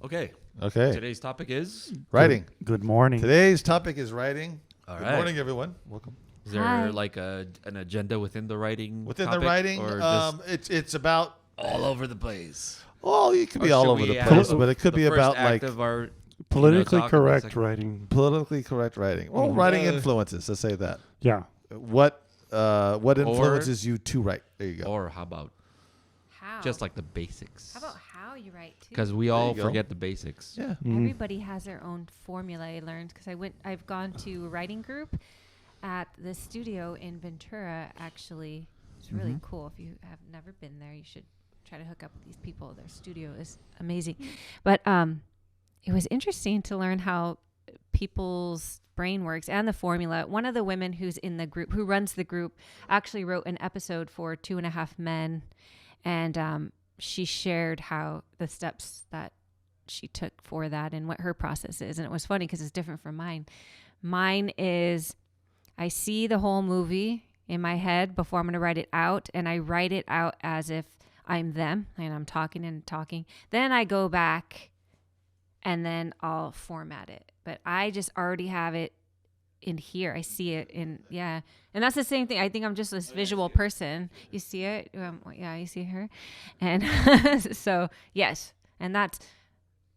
Okay. Okay. Today's topic is Writing. Good morning. Today's topic is writing. All Good right. morning, everyone. Welcome. Is there Hi. like an agenda within the writing? Within topic, the writing, or just it's about. all over the place. Well, it could be Or all should over we the have place, the but it could be first about act like of our Politically talk and the correct second- writing. politically correct writing. Well, writing Uh, influences. Let's say that. Yeah. What influences you to write? There you go. Or how about How? just like the basics? How about how you write too? Because we all you go. forget the basics. Yeah. Everybody has their own formula. I learned because I've gone to a writing group at the studio in Ventura. Actually, it's really cool. If you have never been there, you should try to hook up with these people. Their studio is amazing. But it was interesting to learn how people's brain works and the formula. One of the women who's in the group, who runs the group, actually wrote an episode for 2.5 Men, and she shared how the steps that she took for that and what her process is. And it was funny because it's different from mine. Mine is I see the whole movie in my head before I'm going to write it out, and I write it out as if I'm them and I'm talking and talking. Then I go back and then I'll format it. But I just already have it in here. I see it in, yeah. And that's the same thing. I think I'm just this visual person. You see it? Yeah, you see her. And so, yes. And that's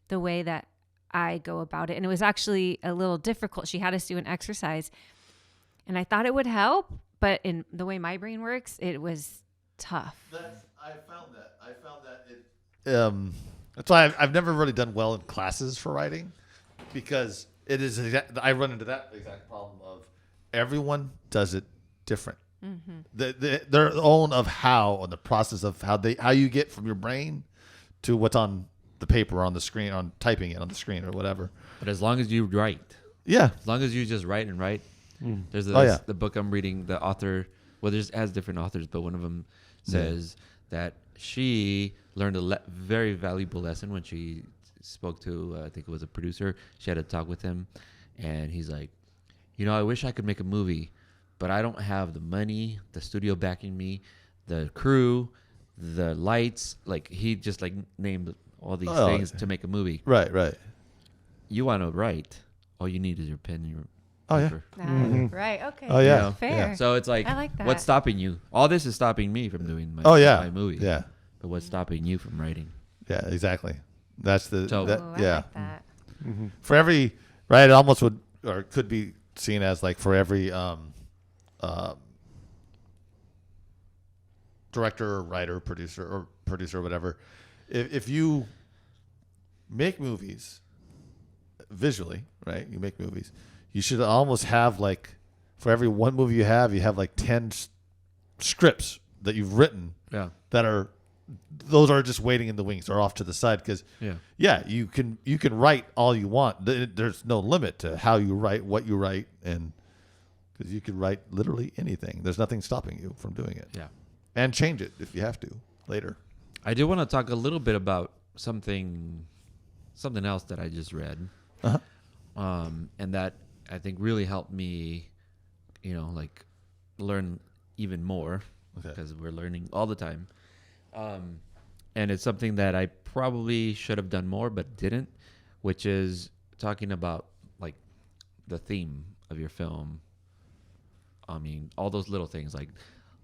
the way that I go about it. And it was actually a little difficult. She had us do an exercise. And I thought it would help. But in the way my brain works, it was tough. I found that it. That's why I've never really done well in classes for writing, because it is. I run into that exact problem of everyone does it different. Their own of how, on the process of how you get from your brain to what's on the paper, on the screen, on typing it on the screen or whatever. But as long as you write, Yeah. as long as you just write and write. There's the book I'm reading. The author, well, there's has different authors, but one of them says that she learned a very valuable lesson when she spoke to, I think it was a producer. She had a talk with him, and he's like, I wish I could make a movie, but I don't have the money, the studio backing me, the crew, the lights. Like, he just like named all these things to make a movie. Right. You want to write, all you need is your pen and your paper. Right. Okay. Oh, yeah. Fair. Yeah. So it's like, I like that. what's stopping you? All this is stopping me from doing my, my movie. Yeah. But what's stopping you from writing? Yeah, exactly. That's the So- Ooh, I like that. For every it almost would, or could be seen as like for every director or writer, producer or whatever, if you make movies visually, right? You make movies. You should almost have like, for every one movie you have like 10 scripts that you've written Yeah. that are, those are just waiting in the wings or off to the side, because you can write all you want. There's no limit to how you write, what you write, and because you can write literally anything. There's nothing stopping you from doing it. Yeah. And change it if you have to later. I do want to talk a little bit about something else that I just read. And that I think really helped me, like learn even more, because we're learning all the time. And it's something that I probably should have done more, but didn't, which is talking about like the theme of your film. I mean, all those little things like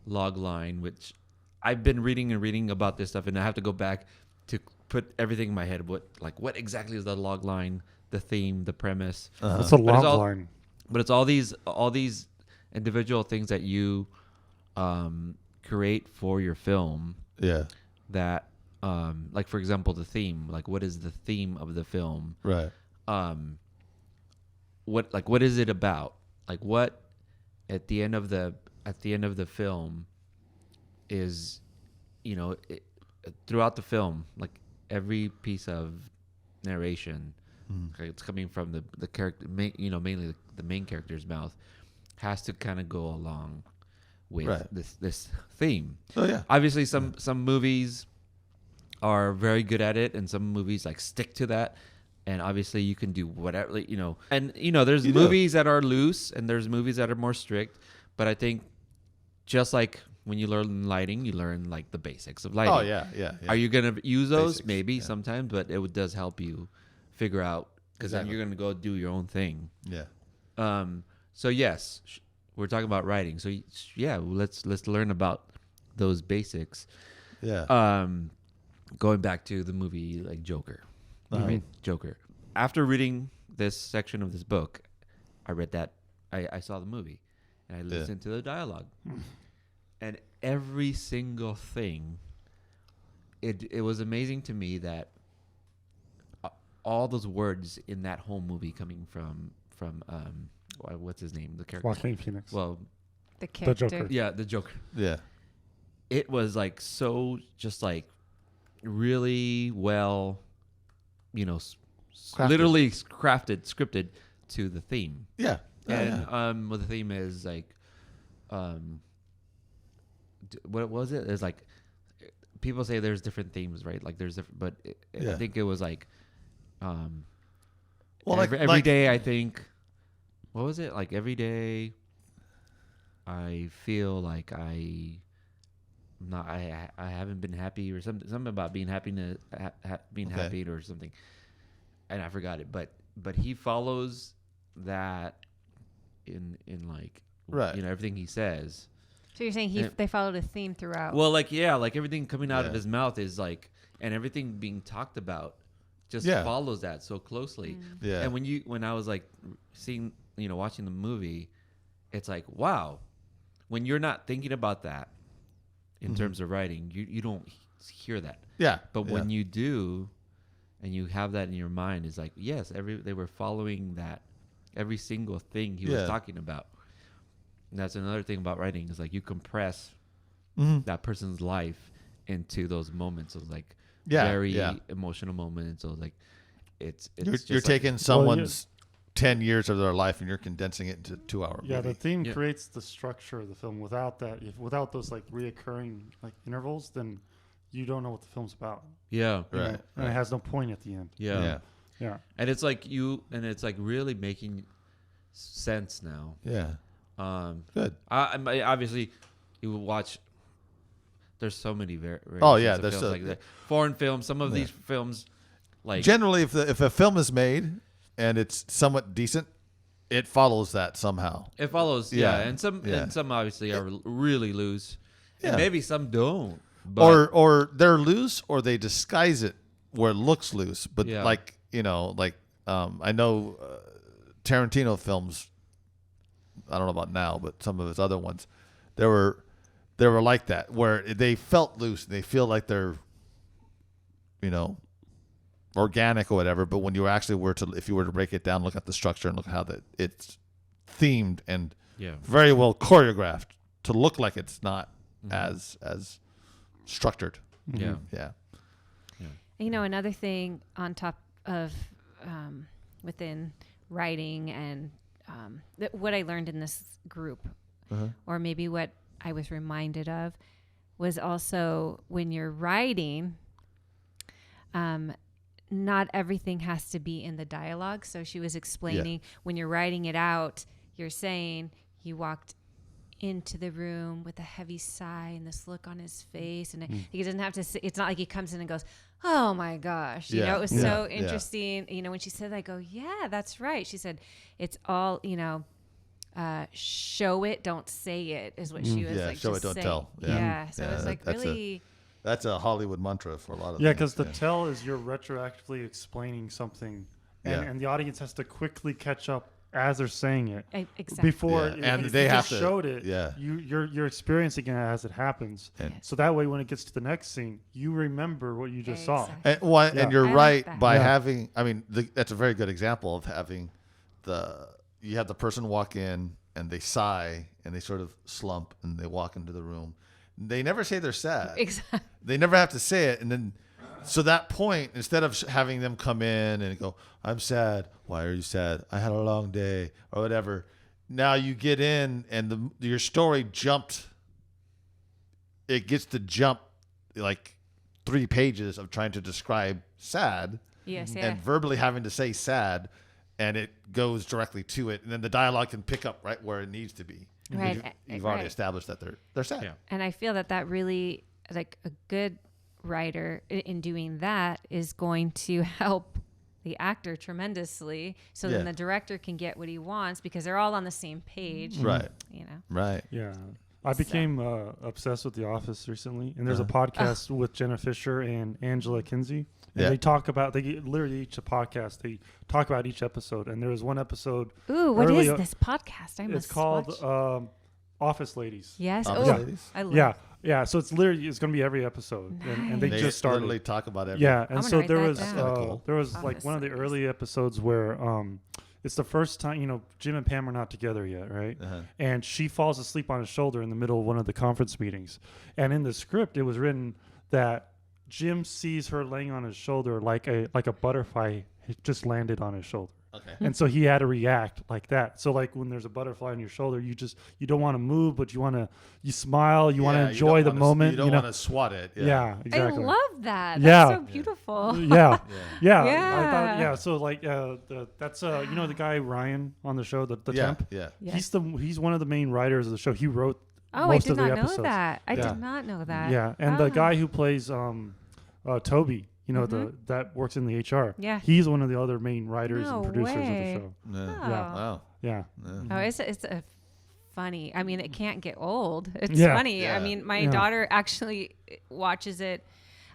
log line, which I've been reading about this stuff, and I have to go back to put everything in my head. What exactly is the log line, the theme, the premise? It's a log line. But it's all these individual things that you create for your film. Yeah. That, like for example, the theme. Like, what is the theme of the film? Right. What is it about? Like, what at the end of the film is, throughout the film, like every piece of narration, it's coming from the character, mainly the main character's mouth, has to kind of go along with this theme. Oh yeah. Obviously, some movies are very good at it, and some movies like stick to that. And obviously, you can do whatever, And there's movies that are loose, and there's movies that are more strict. But I think, just like when you learn lighting, you learn like the basics of lighting. Oh yeah. Are you gonna use those? Basics, Maybe sometimes, but does help you figure out because then Exactly. you're gonna go do your own thing. Yeah. So yes, we're talking about writing. So yeah, let's learn about those basics. Yeah. Going back to the movie like Joker. Joker. After reading this section of this book, I read that I saw the movie and I listened to the dialogue. And every single thing, it was amazing to me that all those words in that whole movie coming from what's his name, the character, Joaquin Phoenix. well, The character. Joker. yeah, the Joker. Yeah. It was like so just like really well, Crafted. literally scripted to the theme. Yeah. And well, the theme is like, what was it? It's like people say there's different themes, right? Like there's different, but I think it was like, Well, every day I think, what was it? Like every day, I feel like I haven't been happy or something about being happy happy or something, and I forgot it. But he follows that in like Right. everything he says. So you're saying they followed a theme throughout. Well, like like everything coming out of his mouth is like, and everything being talked about just follows that so closely. Yeah. And when I was like seeing watching the movie, it's like wow, when you're not thinking about that in terms of writing, you don't hear that. Yeah. But when you do, and you have that in your mind, it's like yes, they were following that every single thing he was talking about. And that's another thing about writing is like you compress that person's life into those moments of like very emotional moments. So like it's you're taking someone's 10 years of their life and you're condensing it into 2 hour Yeah, movie. the theme creates the structure of the film. Without that, without those like reoccurring like intervals, then you don't know what the film's about. Yeah. You know? Right. And it has no point at the end. Yeah. Yeah. And it's like it's like really making sense now. Yeah. Good. I obviously you will watch. There's so many variations of there's films like that. Foreign films. Some of these films, like Generally, if a film is made and it's somewhat decent, it follows that somehow. it follows. Yeah. And some obviously are really loose. Yeah. And maybe some don't. But Or they're loose, or they disguise it where it looks loose. But I know Tarantino films. I don't know about now, but some of his other ones, they were like that, where they felt loose. They feel like they're, organic or whatever. But when you actually if you were to break it down, look at the structure and look at how it's themed and very well choreographed to look like it's not as structured. Yeah. Yeah. Another thing on top of within writing and what I learned in this group, or maybe what I was reminded of, was also when you're writing, not everything has to be in the dialogue. So she was explaining when you're writing it out, you're saying he walked into the room with a heavy sigh and this look on his face, and he doesn't have to say, it's not like he comes in and goes, oh my gosh, it was so interesting. When she said that, I go, yeah, that's right. She said it's all show it, don't say it, is what she was like. Show just it, don't saying. tell. So it was like really that's a Hollywood mantra for a lot of Yeah, things. because the tell is you're retroactively explaining something, and the audience has to quickly catch up as they're saying it. Exactly. Before and if they you have just to showed it. Yeah. You're experiencing it as it happens. So that way, when it gets to the next scene, you remember what you just saw. Exactly. And you're I like right that. by having. I mean, that's a very good example of having you have the person walk in and they sigh and they sort of slump and they walk into the room. They never say they're sad. Exactly. They never have to say it, and then so that point, instead of having them come in and go, "I'm sad. Why are you sad? I had a long day," or whatever. Now you get in, and your story jumped. It gets to jump like 3 pages of trying to describe sad, and verbally having to say sad, and it goes directly to it, and then the dialogue can pick up right where it needs to be. Right. You've already Right. established that they're sad. Yeah. And I feel that really, like a good writer in doing that is going to help the actor tremendously. So then Yeah. the director can get what he wants because they're all on the same page. Right. You know. Right. Yeah. I became obsessed with The Office recently, and there's a Uh-huh. podcast with Jenna Fisher and Angela Kinsey, and Yeah. they talk about literally each podcast they talk about each episode, and there was one episode. Ooh, what Early- is this podcast? I It's must called watch. Office Ladies. Yes. Office Oh, Ladies? I love Yeah. So it's going to be every episode, and they Nice. just started. literally talk about everything. Yeah, I'm and gonna so write there that was down. That's kinda cool. there was like Office one of the Ladies. early episodes where it's the first time Jim and Pam are not together yet, right? Uh-huh. And she falls asleep on his shoulder in the middle of one of the conference meetings, and in the script it was written that Jim sees her laying on his shoulder like a butterfly just landed on his shoulder. Okay. And so he had to react like that. So like when there's a butterfly on your shoulder, you don't want to move, but you smile, you want to enjoy the moment. You don't want to swat it. Yeah, exactly. I love that. Yeah. That's so beautiful. Yeah, Yeah. yeah. I thought, Yeah. so like that's the guy Ryan on the show, the Yeah. temp. Yeah. Yes. He's one of the main writers of the show. He wrote Oh, most I of did the not know episodes. that. I Yeah. did not know that. Yeah, and the Ah. guy who plays Toby, that works in the HR. Yeah. He's one of the other main writers No and producers way. of the show. Yeah. Oh. Wow. Yeah. Yeah. Oh, it's a funny. I mean, it can't get old. It's Yeah. funny. Yeah. I mean, my Yeah. daughter actually watches it.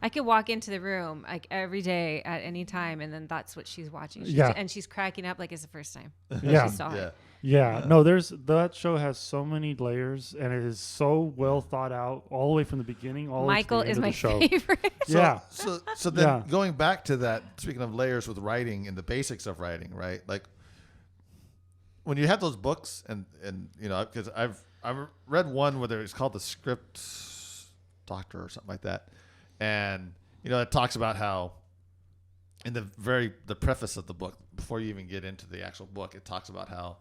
I could walk into the room like every day at any time, and then that's what she's watching. Yeah. And she's cracking up like it's the first time Yeah. she saw Yeah. it. Yeah, no, that show has so many layers, and it is so well thought out all the way from the beginning all Michael the way is to the my end of the show. favorite. Yeah. So then Yeah. going back to that, speaking of layers with writing and the basics of writing, right? Like when you have those books and because I've read one where it's called The Script Doctor or something like that, and it talks about how in the preface of the book, before you even get into the actual book, it talks about how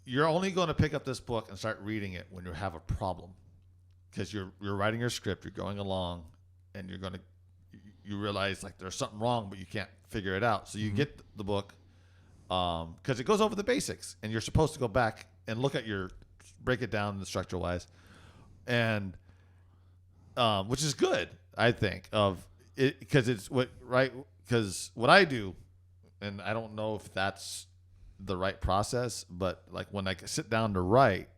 you're only going to pick up this book and start reading it when you have a problem, because you're writing your script, you're going along, and you realize like there's something wrong, but you can't figure it out. So you get the book because it goes over the basics, and you're supposed to go back and break it down the structure wise, and which is good, I think, of it, because what I do, and I don't know if that's the right process, but like when I sit down to write,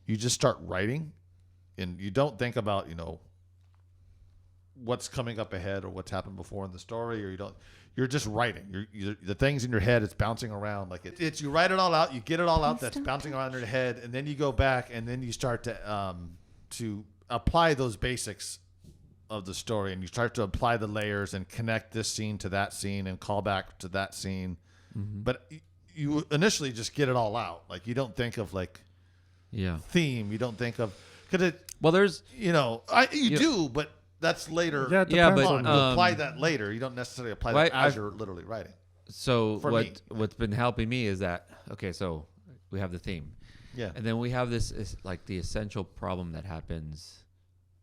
you just start writing, and you don't think about what's coming up ahead or what's happened before in the story, or you're just writing. The things in your head, it's bouncing around, like it's you write it all out, you get it all out that's bouncing around in your head, and then you go back and then you start to apply those basics of the story, and you start to apply the layers and connect this scene to that scene and call back to that scene. But you initially just get it all out. Like you don't think of theme. You don't think of, because it. Well, there's you do, but that's later. Yeah, it Yeah, depends but, on you apply that later. You don't necessarily apply Well, that as you're literally writing. so For me. what's been helping me is that so we have the theme, Yeah. and then we have this is like the essential problem that happens,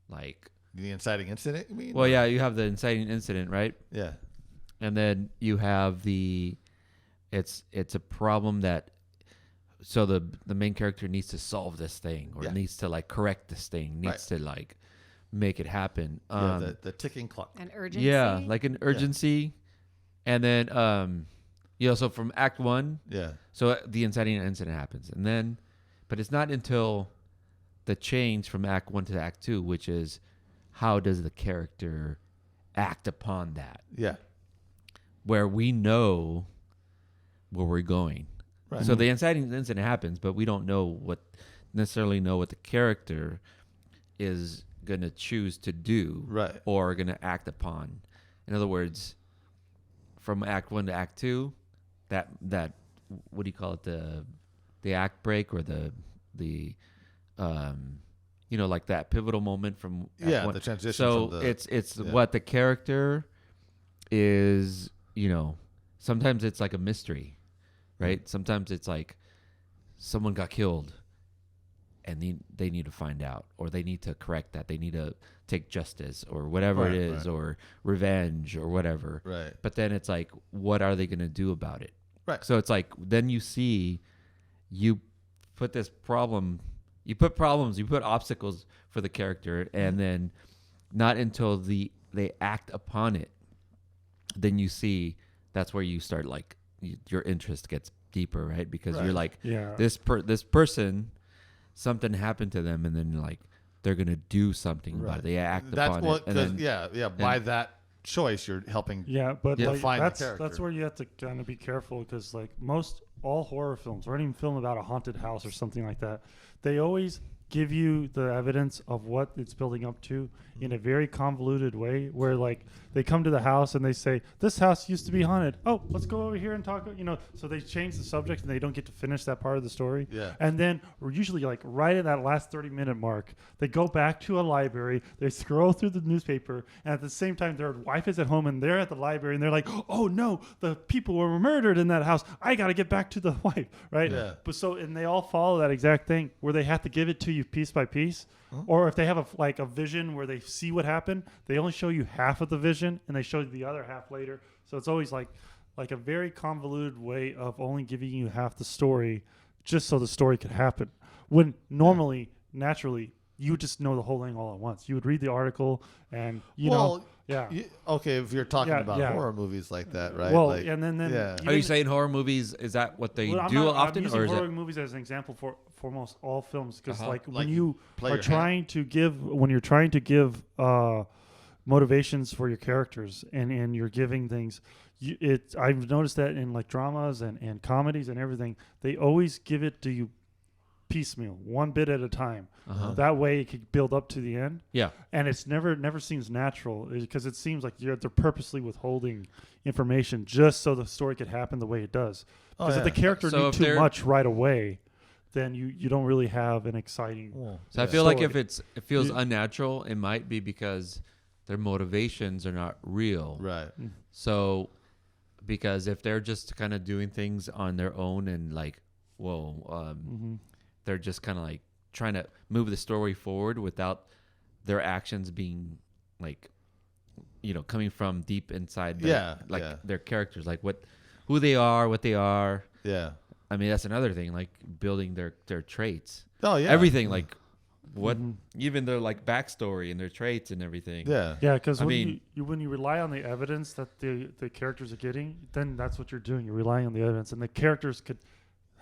like The inciting incident, you mean? well, yeah, you have the inciting incident, right? Yeah. And then you have it's a problem that, so the main character needs to solve this thing, or Yeah. needs to like correct this thing, needs to like make it happen. The ticking clock. An urgency. Yeah, like an urgency. And then so from act 1, Yeah. so the inciting incident happens, and then but it's not until the change from act 1 to act 2, which is how does the character act upon that, Yeah. where we know where we're going. Right. So the inciting incident happens, but we don't necessarily know what the character is going to choose to do, Right. or going to act upon. In other words, from act 1 to act 2, that what do you call it, the act break, or the like that pivotal moment from act 1. The transition. So from the, it's what the character is, sometimes it's like a mystery, right? Sometimes it's like someone got killed and they need to find out, or they need to correct that. They need to take justice or whatever it is, or revenge or whatever. Right. But then it's like, what are they going to do about it? Right. So it's like, then you see, you put this problem, you put obstacles for the character, and then not until they act upon it, then you see that's where you start like your interest gets deeper, right? Because you're like, this person, something happened to them, and then like they're gonna do something about it. They act upon it, and then, by that choice, you're helping. Yeah, but like, define the character. that's where you have to kind of be careful, because like all horror films, or any film about a haunted house or something like that, they always give you the evidence of what it's building up to in a very convoluted way, where like they come to the house and they say, this house used to be haunted. Oh, let's go over here and talk, so they change the subject and they don't get to finish that part of the story. Yeah. And then we're usually like right at that last 30-minute mark, they go back to a library, they scroll through the newspaper, and at the same time their wife is at home and they're at the library and they're like, oh no, the people were murdered in that house. I got to get back to the wife, right? Yeah. And they all follow that exact thing where they have to give it to you piece by piece. Or if they have a vision where they see what happened, they only show you half of the vision and they show you the other half later. So it's always like a very convoluted way of only giving you half the story just so the story could happen. When normally, naturally, you would just know the whole thing all at once. You would read the article and if you're talking about horror movies like that, right? Well, like, and then Are you saying horror movies? Is that what they do often, I'm using or is horror it movies as an example for almost all films? Because like Like when you you play are your trying to give motivations for your characters and you're giving things, I've noticed that in like dramas and comedies and everything, they always give it to you piecemeal, one bit at a time. That way it could build up to the end. Yeah. And it's never seems natural, because it seems like they're purposely withholding information just so the story could happen the way it does. Because if the character knew too much right away, then you don't really have an exciting So I feel like if it feels unnatural, it might be because their motivations are not real. Right. So because if they're just kind of doing things on their own and like, they're just kind of like trying to move the story forward without their actions being like, coming from deep inside their characters, like who they are, what they are. Yeah. I mean, that's another thing, like building their traits. Oh yeah. Everything, like what, even their like backstory and their traits and everything. Yeah. Yeah, because when you rely on the evidence that the characters are getting, then that's what you're doing. You're relying on the evidence, and the characters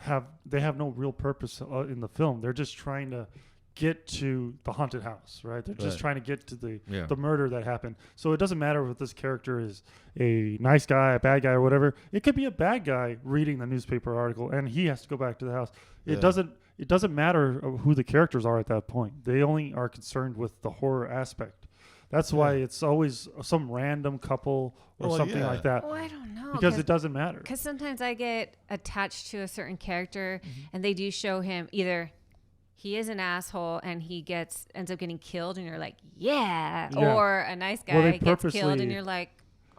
have no real purpose in the film. They're just trying to get to the haunted house, right? They're just trying to get to the murder that happened. So it doesn't matter if this character is a nice guy, a bad guy, or whatever. It could be a bad guy reading the newspaper article, and he has to go back to the house. It doesn't matter who the characters are at that point. They only are concerned with the horror aspect. That's why it's always some random couple or something like that. Oh, I don't know. Because it doesn't matter. Because sometimes I get attached to a certain character, and they do show him either he is an asshole and he ends up getting killed, and you're like, or a nice guy gets killed, and you're like,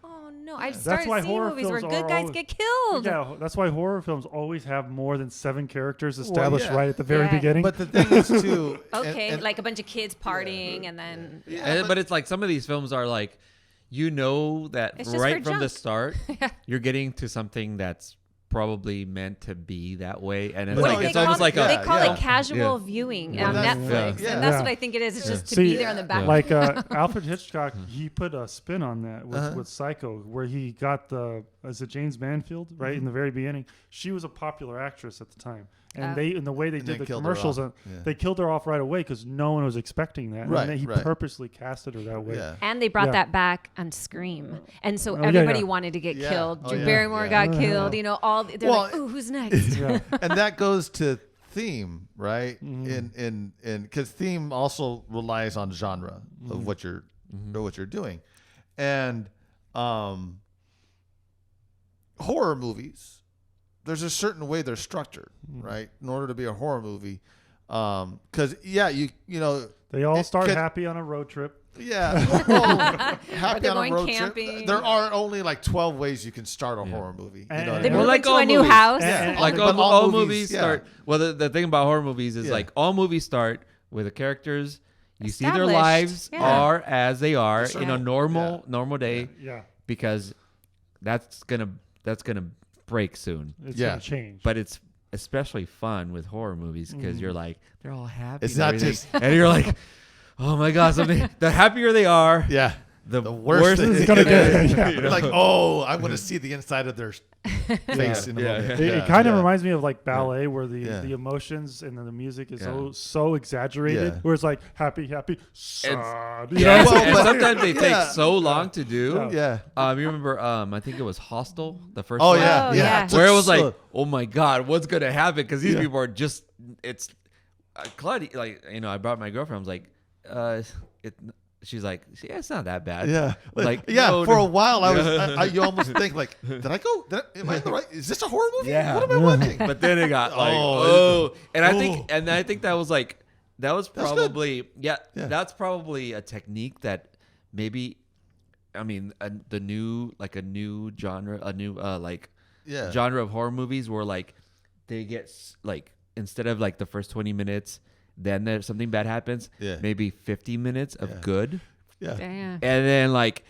oh no. I've started seeing movies where good guys get killed. Yeah, that's why horror films always have more than 7 characters established right at the very Yeah. beginning. But the thing is too. Like a bunch of kids partying, and then But it's like some of these films are like, that It's just right for from the junk. start, you're getting to something that's probably meant to be that way, and it's Well, like they it's almost like they call a it casual viewing on that's- Netflix, yeah. and that's Yeah. what I think it is. It's just to See, be there in the background. like Alfred Hitchcock, he put a spin on that with Psycho, where he got is it James Manfield, right? In the very beginning, she was a popular actress at the time, and the way they And did they the killed her commercials, off. they killed her off right away because no one was expecting that. Right, And then he right. purposely casted her that way. Yeah. And they brought Yeah. that back on Scream, and so yeah, everybody yeah. wanted to get Yeah. killed. Oh, Drew yeah. Barrymore Yeah. got killed. They're like, "Ooh, who's next?" Yeah. And that goes to theme, right? In because theme also relies on genre of what you're doing, and horror movies, there's a certain way they're structured, right? In order to be a horror movie, because They all start could- happy on a road trip. Yeah. Well, happy they're on a going road camping. trip. There are only like 12 ways you can start a horror movie. And- You know what I and- They mean? move like into all a new movies. house. And- like but all movies start. yeah. Well, the thing about horror movies is Yeah. like all movies start with the characters. You see their Established. lives Yeah. are as they are Sure. in a normal day, Yeah. because that's gonna break soon. It's Yeah. going to change. But it's especially fun with horror movies because you're like they're all happy. It's and not everything. just- and you're like, oh my god, something. The happier they are, Yeah. the worst worse thing it's gonna get. Yeah. You're like, oh, I want to see the inside of their face in a Yeah, moment. It kind of reminds me of like ballet, where the, Yeah. the emotions and then the music is Yeah. so exaggerated. Yeah. Where it's like happy, sad. You Yeah, know? Well, and but- sometimes they yeah. take so long to do. Yeah. Yeah. You remember? I think it was Hostel, the first Oh one. yeah. Oh, yeah. yeah. Where it was So- like, oh my god, what's gonna happen? Because these Yeah. people are just, it's, Claudia, like, I brought my girlfriend. I was like, it. She's like, yeah, it's not that bad. Yeah, Like, yeah. no, For no. a while, you almost think like, did I go? Am I in the right? Is this a horror movie? Yeah. What am I watching? But then it got like, Oh, and I think that was like, that was That's good. probably, Yeah. that's probably a technique that maybe, the new, like a new genre, Yeah. genre of horror movies where like they get like, instead of like the first 20 minutes, then there's something bad happens. Yeah. Maybe 50 minutes of Yeah. good. Yeah. Damn. And then like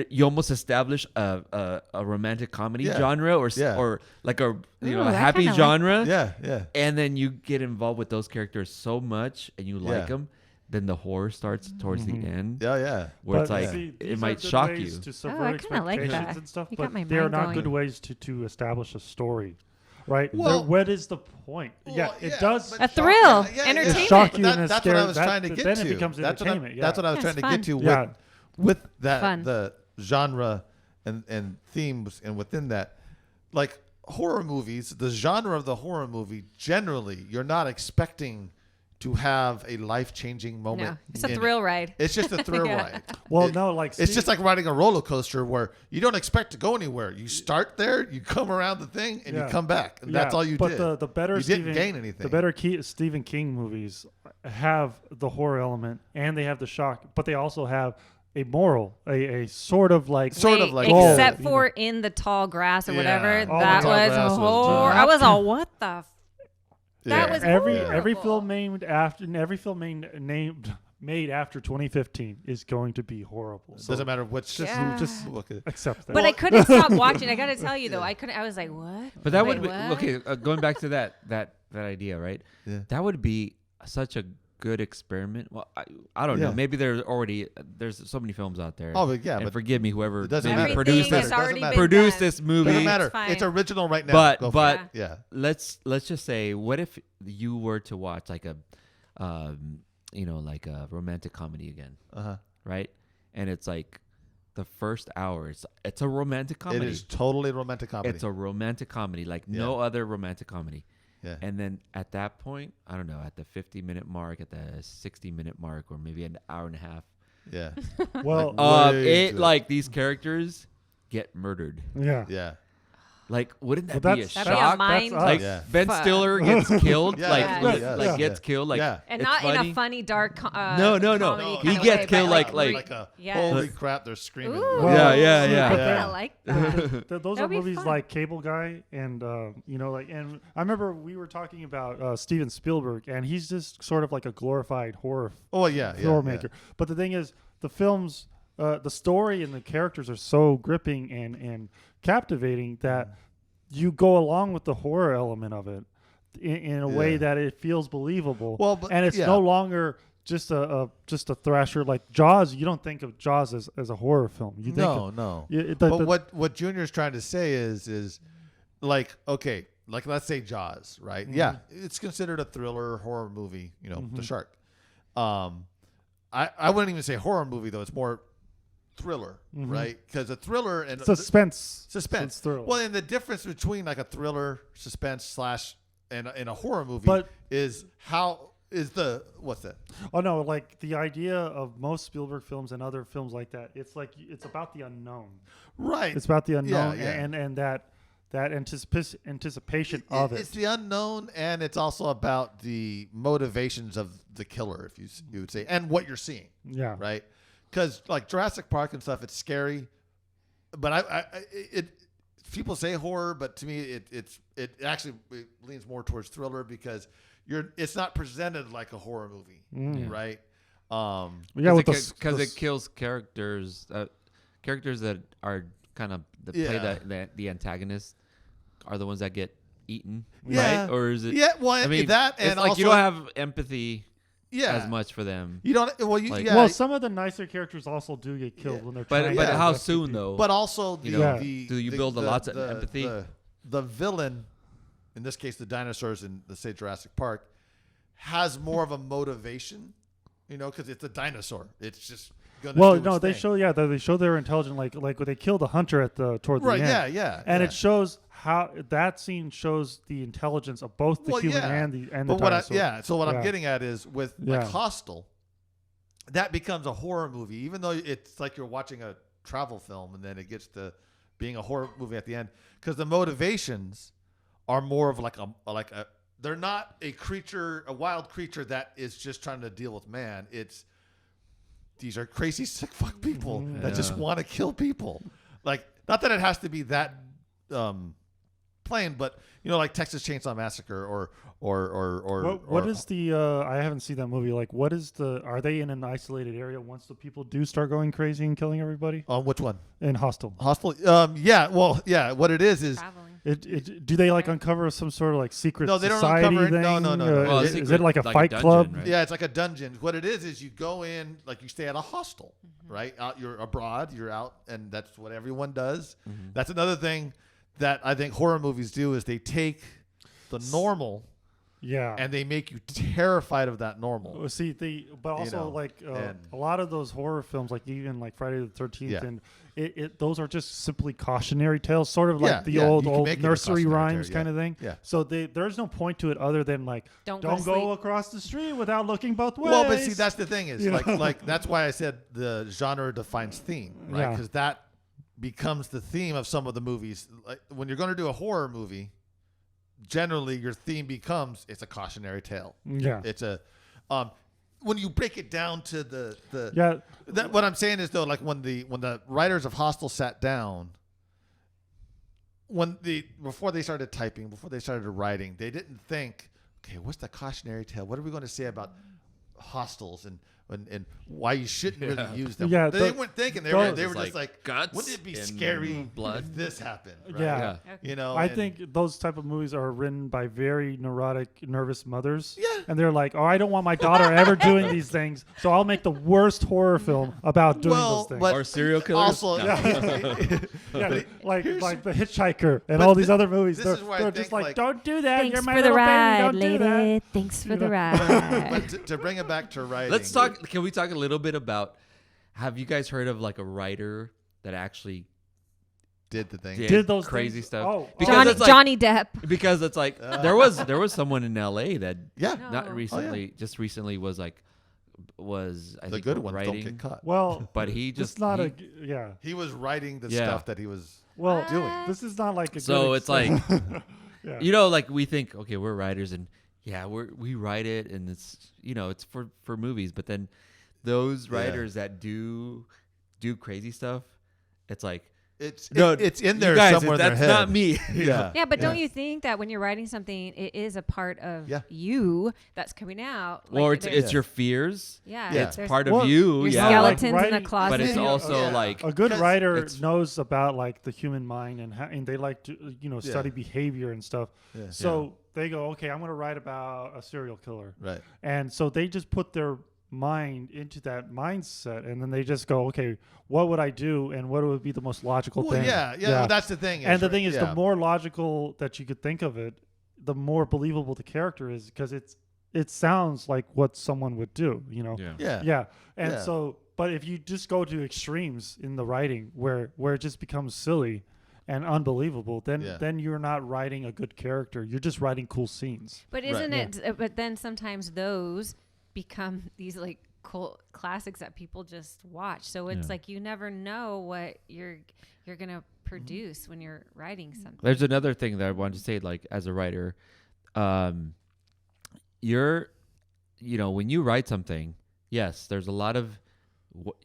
you almost establish a romantic comedy Yeah. genre Yeah. or like a Ooh, a I happy kinda like genre. Yeah. Yeah. And then you get involved with those characters so much and you like Yeah. them, then the horror starts towards the end Yeah. Yeah. where it's But like see, it these might are good shock ways you. to I subvert kinda like expectations that. and stuff, You got but my they are mind not going. good ways to establish a story, right? Well- what is the point? Yeah, Well, it yeah, does. but A shock thrill, you. entertainment. It shock But you and it that's scares. what I was trying to but get then to. it becomes That's what entertainment. that's what I was Yeah, trying to it's get to fun. with that Fun. the genre and themes, and within that, like horror movies, the genre of the horror movie, generally you're not expecting to have a life-changing moment. No, it's a in it. thrill ride. It's just a thrill Yeah. ride. Well, no, like it's see- just like riding a roller coaster where you don't expect to go anywhere. You start there, you come around the thing, and you Yeah. come back, and that's Yeah, all you but did. the better you Stephen, didn't gain anything. The better Stephen King movies have the horror element and they have the shock, but they also have a moral, a sort of like goal, except you know. for in the tall grass or Yeah. whatever. Oh, That the tall was grass was horror. tough. I was all, what the? That Yeah. was every horrible. film made after 2015 is going to be horrible. So Doesn't matter which. Yeah. just Okay. accept that. But I couldn't stop watching. I got to tell you though, I couldn't. I was like, what? But that Wait, would be what? okay. Going back to that idea, right? Yeah. That would be such a good experiment. Well, I don't know. Yeah. Maybe there's so many films out there. Oh, but yeah, and but forgive me, whoever it doesn't maybe matter. produced Everything this, has already Doesn't been produced done. this movie. Doesn't matter. It's fine. It's original right now. But- Go for but- it. Yeah. let's just say, what if you were to watch like a, like a romantic comedy again, Uh-huh. right? And it's like the first hour, it's a romantic comedy. It is totally romantic comedy. It's a romantic comedy, like no other romantic comedy. Yeah. And then at that point, I don't know, at the 50-minute mark, at the 60-minute mark, or maybe an hour and a half, Yeah. well, Way too- like these characters get murdered. yeah. Yeah. Like, wouldn't that Well, be a that's- That'd be a shock? mind. That's us. Like Yeah. Ben Fuck. Stiller gets killed, Yeah, like yeah, like, yeah, like yeah. gets killed, like Yeah. And it's not in funny. a funny, dark. No. comedy He kinda gets way, killed but like yeah. holy crap, they're screaming. Ooh. Well, Yeah. I Yeah. kind of like that. Those are That'd be movies fun. like Cable Guy and and I remember we were talking about Steven Spielberg, and he's just sort of like a glorified horror Oh yeah, yeah. filmmaker. But the thing is, the films, the story and the characters are so gripping and captivating that you go along with the horror element of it in a way Yeah. that it feels believable. Well, but- and it's yeah. no longer just a thrasher like Jaws. You don't think of Jaws as a horror film. You think No, of, no. but What Junior's trying to say is like, okay, like let's say Jaws, right? Yeah, it's considered a thriller horror movie. You know, the shark. I wouldn't even say horror movie though. It's more thriller, right? Because a thriller and suspense. suspense. Thriller. Well, and the difference between like a thriller, suspense / and a horror movie But- is what's that? Oh no, like the idea of most Spielberg films and other films like that, it's like it's about the unknown. Right. It's about the unknown Yeah. and that anticipation of It's it. the unknown, and it's also about the motivations of the killer, if you would say, and what you're seeing, Yeah. right? Because like Jurassic Park and stuff, it's scary, but people say horror, but to me, it actually leans more towards thriller because it's not presented like a horror movie, Mm. right? Yeah, with Because it kills characters that are kind of play Yeah. the antagonist are the ones that get eaten, Yeah. right? Or is it? Yeah, well, I mean, that and it's like also you don't have empathy yeah. as much for them. You don't. Well, Like- yeah. Well, some of the nicer characters also do get killed when they're trying But to how rescue soon people. though? but also the, You know, the do you the- build the, lots of the- empathy? The villain, in this case, the dinosaurs in the say Jurassic Park, has more of a motivation. You know, because it's a dinosaur. It's just gonna. Well, do no, its they thing. show they're intelligent. Like when they kill the hunter at the toward the Right. end. Yeah. And yeah. it shows how that scene shows the intelligence of both the Well, human yeah. and the But what dinosaur. so what I'm Yeah. getting at is with like Yeah. Hostel, that becomes a horror movie, even though it's like you're watching a travel film, and then it gets to being a horror movie at the end because the motivations are more of like a they're not a wild creature that is just trying to deal with man. These are crazy sick fuck people that just want to kill people. Like, not that it has to be that plain, but you know, like Texas Chainsaw Massacre or What is the I haven't seen that movie. Like, what is are they in an isolated area once the people do start going crazy and killing everybody? which one? In Hostel. Hostel. Yeah. Well, yeah. What it is Traveling. Do they like uncover some sort of like secret No, they don't society uncover it. thing? No. Well, is secret, it like a like a fight dungeon, club? right? Yeah, it's like a dungeon. What it is you go in, like you stay at a hostel, right? You're abroad, you're out, and that's what everyone does. That's another thing that I think horror movies do is they take the normal Yeah. and they make you terrified of that normal. Well, see, but also know, like and- a lot of those horror films, like even like Friday the 13th, Yeah. and those are just simply cautionary tales, sort of like Yeah, the yeah, old you can make it a nursery cautionary rhymes tale, kind yeah. of thing. Yeah. So there's no point to it other than like Don't go don't to go sleep. across the street without looking both ways. Well, but see, that's the thing is You know? like that's why I said the genre defines theme, right? Yeah. Because that becomes the theme of some of the movies. Like when you're going to do a horror movie, generally your theme becomes it's a cautionary tale. Yeah. It's a when you break it down to the Yeah. what I'm saying is though, like when the writers of Hostel sat down, before they started typing, before they started writing, they didn't think, okay, what's the cautionary tale? What are we going to say about hostels and why you shouldn't really use them? Yeah, they the- weren't thinking. They those- were It's just like, guts wouldn't it be and scary blood. if this happened? Right? Yeah. You know, I and- think those type of movies are written by very neurotic, nervous mothers. Yeah. And they're like, oh, I don't want my daughter ever doing these things, so I'll make the worst horror film about doing those things. but Or serial killers? Also, Yeah, like here's- The Hitchhiker and but all these thi- other movies. this They're, is where I they're think, just like, like- don't do that. Thanks You're my for the little ride, baby. Don't do that. lady. Thanks for the ride. but to bring it back to writing, Let's talk. Can we talk a little bit about? Have you guys heard of like a writer that actually did the thing. Did those crazy things? stuff? Oh, Because Johnny, it's like- Johnny Depp. Because it's like there was someone in L.A. that Yeah, No. not Oh, yeah. recently, just recently was I the think good ones don't writing, get caught. well, but he it's just not he- yeah. He was writing the Yeah. stuff that he was Well, doing. this is not like a So good it's like yeah. you know, like we think, okay, we're writers and yeah, we write it and it's it's for movies, but then those Yeah. writers that do crazy stuff, it's like it's in you there guys, somewhere in their that's head. not me. Yeah. Yeah, but don't you think that when you're writing something, it is a part of Yeah. you that's coming out? Or Like, it's there's- your fears. yeah, Yeah. It's there's part Well, of you. your Yeah. skeleton. skeletons Like in the writing- closet. But it's Yeah. also Yeah. like A good Because writer it's- knows about like the human mind and they like to Yeah. study behavior and stuff. Yeah. So they go, okay, I'm going to write about a serial killer, Right. and so they just put their mind into that mindset, and then they just go, okay, what would I do, and what would be the most logical Well, thing? yeah. Well, that's the thing. And the right? thing is, Yeah. the more logical that you could think of it, the more believable the character is, because it sounds like what someone would do, you know? yeah. Yeah. And Yeah. so, but if you just go to extremes in the writing where it just becomes silly and unbelievable, then you're not writing a good character. You're just writing cool scenes. But isn't it? But then sometimes those become these like cult classics that people just watch. So it's Yeah. like you never know what you're gonna produce when you're writing something. There's another thing that I wanted to say, like as a writer, you're, when you write something, yes, there's a lot of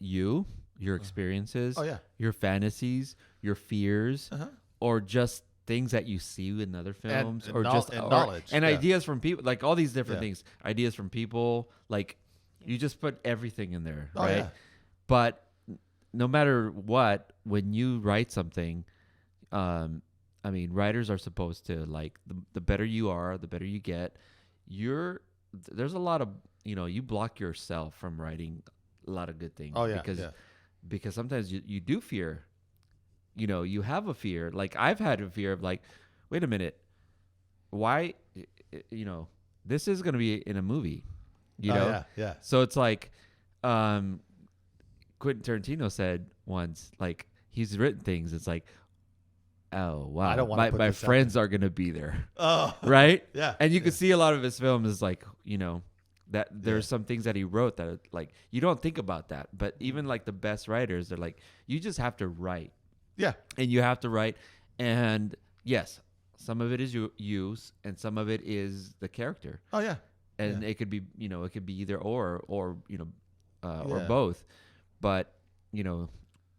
your experiences, Oh yeah. your fantasies, your fears, Uh-huh. or just things that you see in other films, and or knowl- just and or- knowledge, and yeah. ideas from people, like all these different Yeah. things, ideas from people, like you just put everything in there, Oh, right? yeah. But no matter what, when you write something, I mean, writers are supposed to like the better you are, the better you get. There's a lot of you block yourself from writing a lot of good things. Oh yeah, because sometimes you do fear. You have a fear. Like I've had a fear of like, wait a minute, why? This is going to be in a movie. Yeah. So it's like, Quentin Tarantino said once, like he's written things. It's like, oh wow, I don't want to put my this out friends are gonna be there, Oh, right? yeah. And you can see a lot of his films is like, that there's some things that he wrote that like you don't think about that, but even like the best writers, they're like, you just have to write, Yeah. and you have to write, and yes, some of it is use, and some of it is the character, Oh yeah. and it could be it could be either or or Yeah. both, but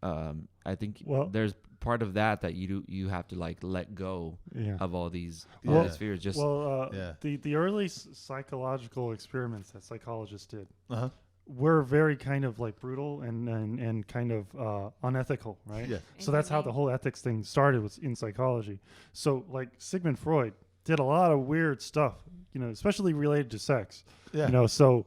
I think Well- there's part of that you have to like let go Yeah. of all these Well- these fears. Just Yeah. The early psychological experiments that psychologists did Uh-huh. were very kind of like brutal and kind of unethical, right? Yeah. So that's how the whole ethics thing started, was in psychology. So like Sigmund Freud did a lot of weird stuff, especially related to sex. Yeah. So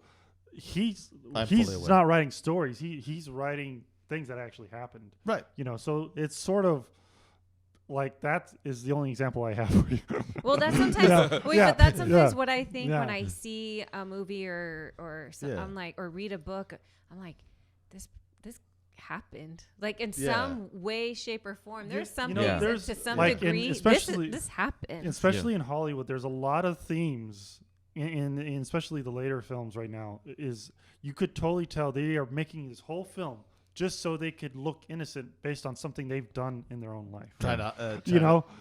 he's I'm fully aware. not writing stories. He's writing things that actually happened. Right. So it's sort of like that is the only example I have for you. Well, that's sometimes but that's sometimes what I think when I see a movie or I'm like, or read a book. I'm like, this happened, like in some way, shape, or form. There's something there's, to some like, degree. especially This happened. Especially in Hollywood, there's a lot of themes in especially the later films right now. Is you could totally tell they are making this whole film just so they could look innocent based on something they've done in their own life. Trying to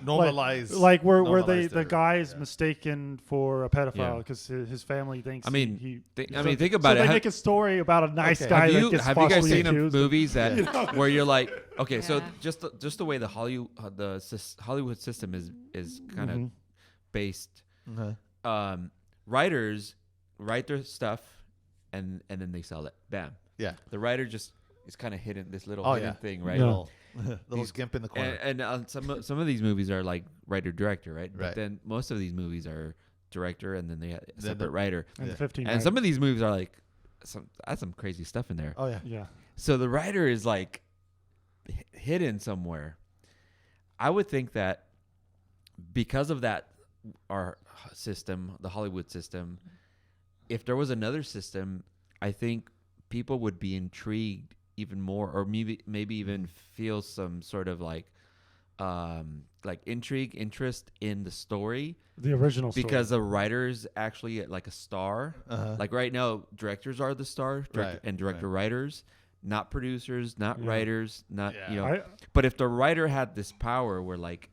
normalize, normalize where the their- guy is mistaken for a pedophile because his family thinks. I mean, he think about so it. they make a story about a nice Okay. guy Have that you gets have you guys falsely seen accused. movies that where you're like, okay, so Yeah. just the way the Hollywood system is kind of based. Uh-huh. Writers write their stuff and then they sell it. Bam. Yeah. The writer just is kind of hidden, this little Oh, hidden yeah. thing, right? Yeah. Little These- skimp in the corner. And some of these movies are like writer director, right? But Right. then most of these movies are director and then they have a Then separate writer. And Yeah. the 15 And some of these movies are like that's some crazy stuff in there. Oh yeah. yeah. So the writer is like hidden somewhere. I would think that because of that, our system, the Hollywood system, if there was another system, I think people would be intrigued even more, or maybe even feel some sort of like interest in the story, The original story. because the writer's actually like a star. Uh-huh. Like right now, directors are the star, Right, and director writers, not producers, not Yeah. writers, not Yeah. But if the writer had this power, where like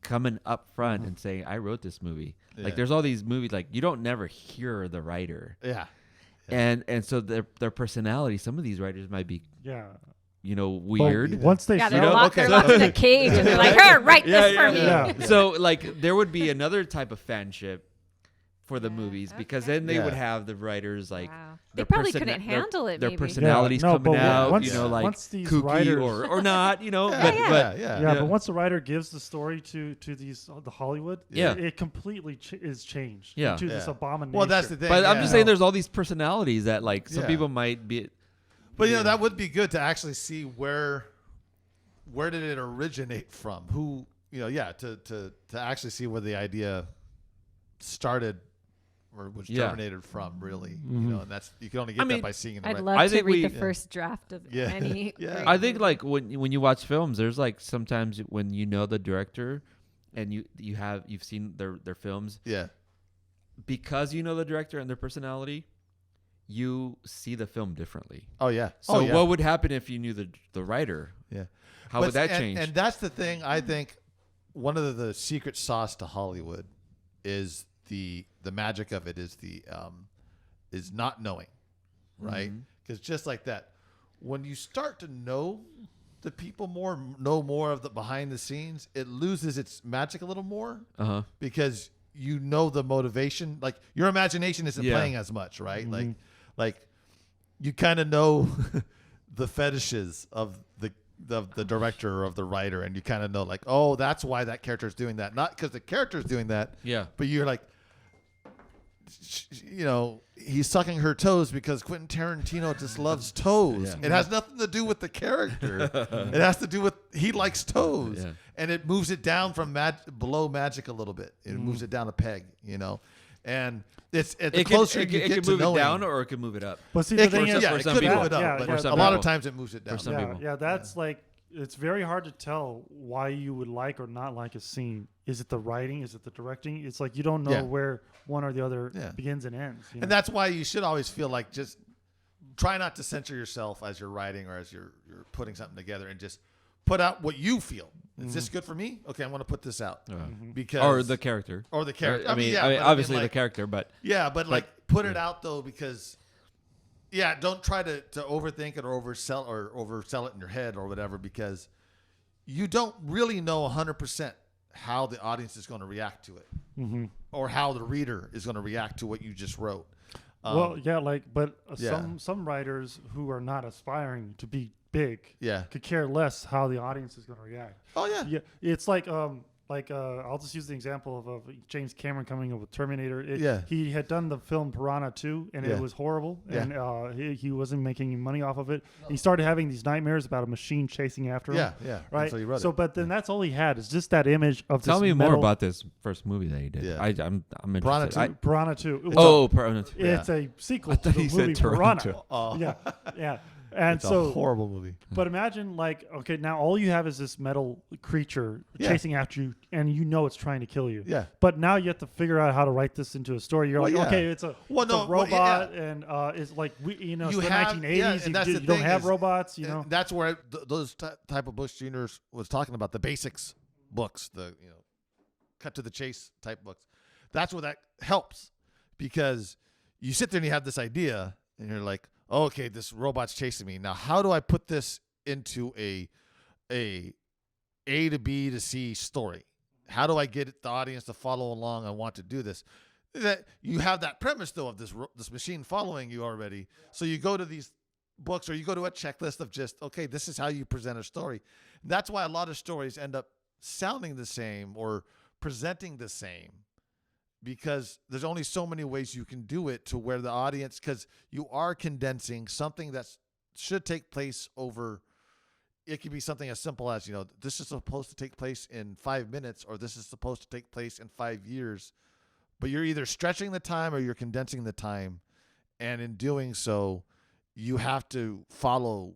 coming up front and saying, "I wrote this movie," Yeah. like there's all these movies like you don't never hear the writer, Yeah. and so their personality. Some of these writers might be yeah. weird. But once they Yeah, sell they're know, locked, okay. they're locked in a cage, and they're like, "Her, write this for me." yeah. So like there would be another type of fanship for the Yeah, movies, because okay. then they would Yeah. have the writers like Wow. their They probably persona- couldn't handle it. their Maybe. personalities Yeah, no, coming but out, once- like once these kooky writers- or not, Yeah. but yeah. Yeah, Yeah. but once the writer gives the story to these the Hollywood, Yeah. it completely is changed Yeah. into this Yeah. abomination. Well, that's the thing. But I'm yeah. just saying, there's all these personalities that like some Yeah. people might be. But that would be good to actually see where did it originate from? Who to actually see where the idea started or was Yeah. germinated from, really. Mhm. And that's you can only get mean, that by seeing the I'd right. love I to think read the we- first draft of Yeah. any. Yeah. great I think movie. like when you watch films, there's like sometimes when you know the director, and you've seen their films, Yeah. because you know the director and their personality, you see the film differently. Oh yeah. So yeah. what would happen if you knew the writer? Yeah. How would that change? And that's the thing. I think one of the secret sauce to Hollywood is the magic of it is not knowing, right? Mhm. Because just like that, when you start to know the people more, know more of the behind the scenes, it loses its magic a little more because you know the motivation. Like your imagination isn't Yeah. playing as much, right? Like you kind of know the fetishes of the director or of the writer, and you kind of know like, oh, that's why that character is doing that, not because the character is doing that. Yeah. But you're like, he's sucking her toes because Quentin Tarantino just loves toes. Yeah. It has nothing to do with the character. It has to do with he likes toes, and it moves it down from below magic a little bit. It moves it down a peg, and the closer you get to move knowing, it down or it can move it up. But see, the it thing could, is, it some could people. move it up, but some a lot of people. times it moves it down. For some people. that's like, it's very hard to tell why you would like or not like a scene. Is it the writing? Is it the directing? It's like you don't know where one or the other begins and ends. And that's why you should always feel like just try not to censor yourself as you're writing or as you're putting something together, and just put out what you feel. Is this good for me? Okay, I'm going to put this out because Or the character. or the character. I mean, but obviously like, the character, but like put it out though, because don't try to overthink it or oversell it in your head or whatever, because you don't really know 100% how the audience is going to react to it, or how the reader is going to react to what you just wrote. Some writers who are not aspiring to be big could care less how the audience is going to react. Oh yeah. It's like I'll just use the example of James Cameron coming up with Terminator. He had done the film Piranha 2, and it was horrible, and he wasn't making any money off of it. No. He started having these nightmares about a machine chasing after him. Right. So, but then that's all he had is just that image of. Tell this me more about this first movie that he did. Yeah. I'm interested. Piranha 2. Piranha 2. It's a sequel to the movie Piranha. Yeah. And it's a horrible movie. But imagine now all you have is this metal creature chasing after you, and it's trying to kill you. Yeah. But now you have to figure out how to write this into a story. You're it's a robot, and it's like it's the 1980s. You don't have robots. That's where those type of Bush Juniors was talking about, the basics books, the cut to the chase type books. That's where that helps, because you sit there and you have this idea, and you're like, okay, this robot's chasing me. Now, how do I put this into a to B to C story? How do I get the audience to follow along? I want to do this. That you have that premise though of this machine following you already. So you go to these books, or you go to a checklist of just, okay, this is how you present a story. That's why a lot of stories end up sounding the same or presenting the same, because there's only so many ways you can do it to where the audience, because you are condensing something that should take place over. It could be something as simple as, this is supposed to take place in 5 minutes, or this is supposed to take place in 5 years, but you're either stretching the time or you're condensing the time. And in doing so, you have to follow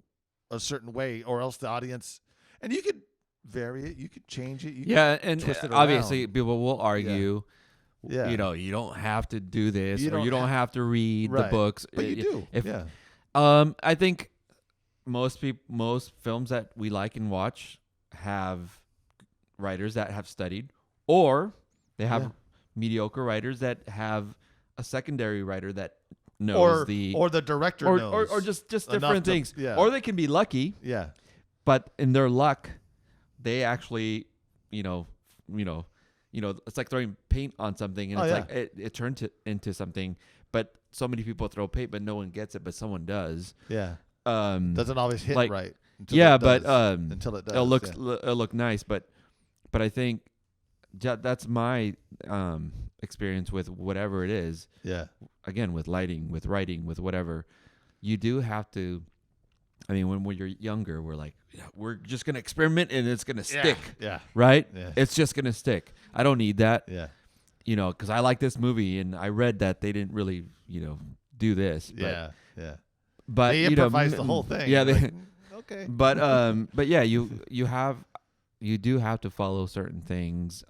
a certain way, or else the audience, and you could vary it, you could change it. And twist it obviously around. people will argue. Yeah. You don't have to do this, you don't have to read the books. But you do. I think most films that we like and watch have writers that have studied, or they have mediocre writers that have a secondary writer that knows or the director knows, or just different things. Or they can be lucky. Yeah. But in their luck, they actually, it's like throwing paint on something, and like it turned into something. But so many people throw paint, but no one gets it, but someone does. Yeah. Doesn't always hit right. Until it does. It'll look nice, but I think that's my experience with whatever it is. Yeah. Again, with lighting, with writing, with whatever, you do have to. I mean, when you're younger, we're like, we're just going to experiment and it's going to stick. Yeah. Right? Yeah. It's just going to stick. I don't need that. Yeah. Because I like this movie and I read that they didn't really, do this. But, yeah. But, they improvised the whole thing. Yeah. Okay. But yeah, you do have to follow certain things.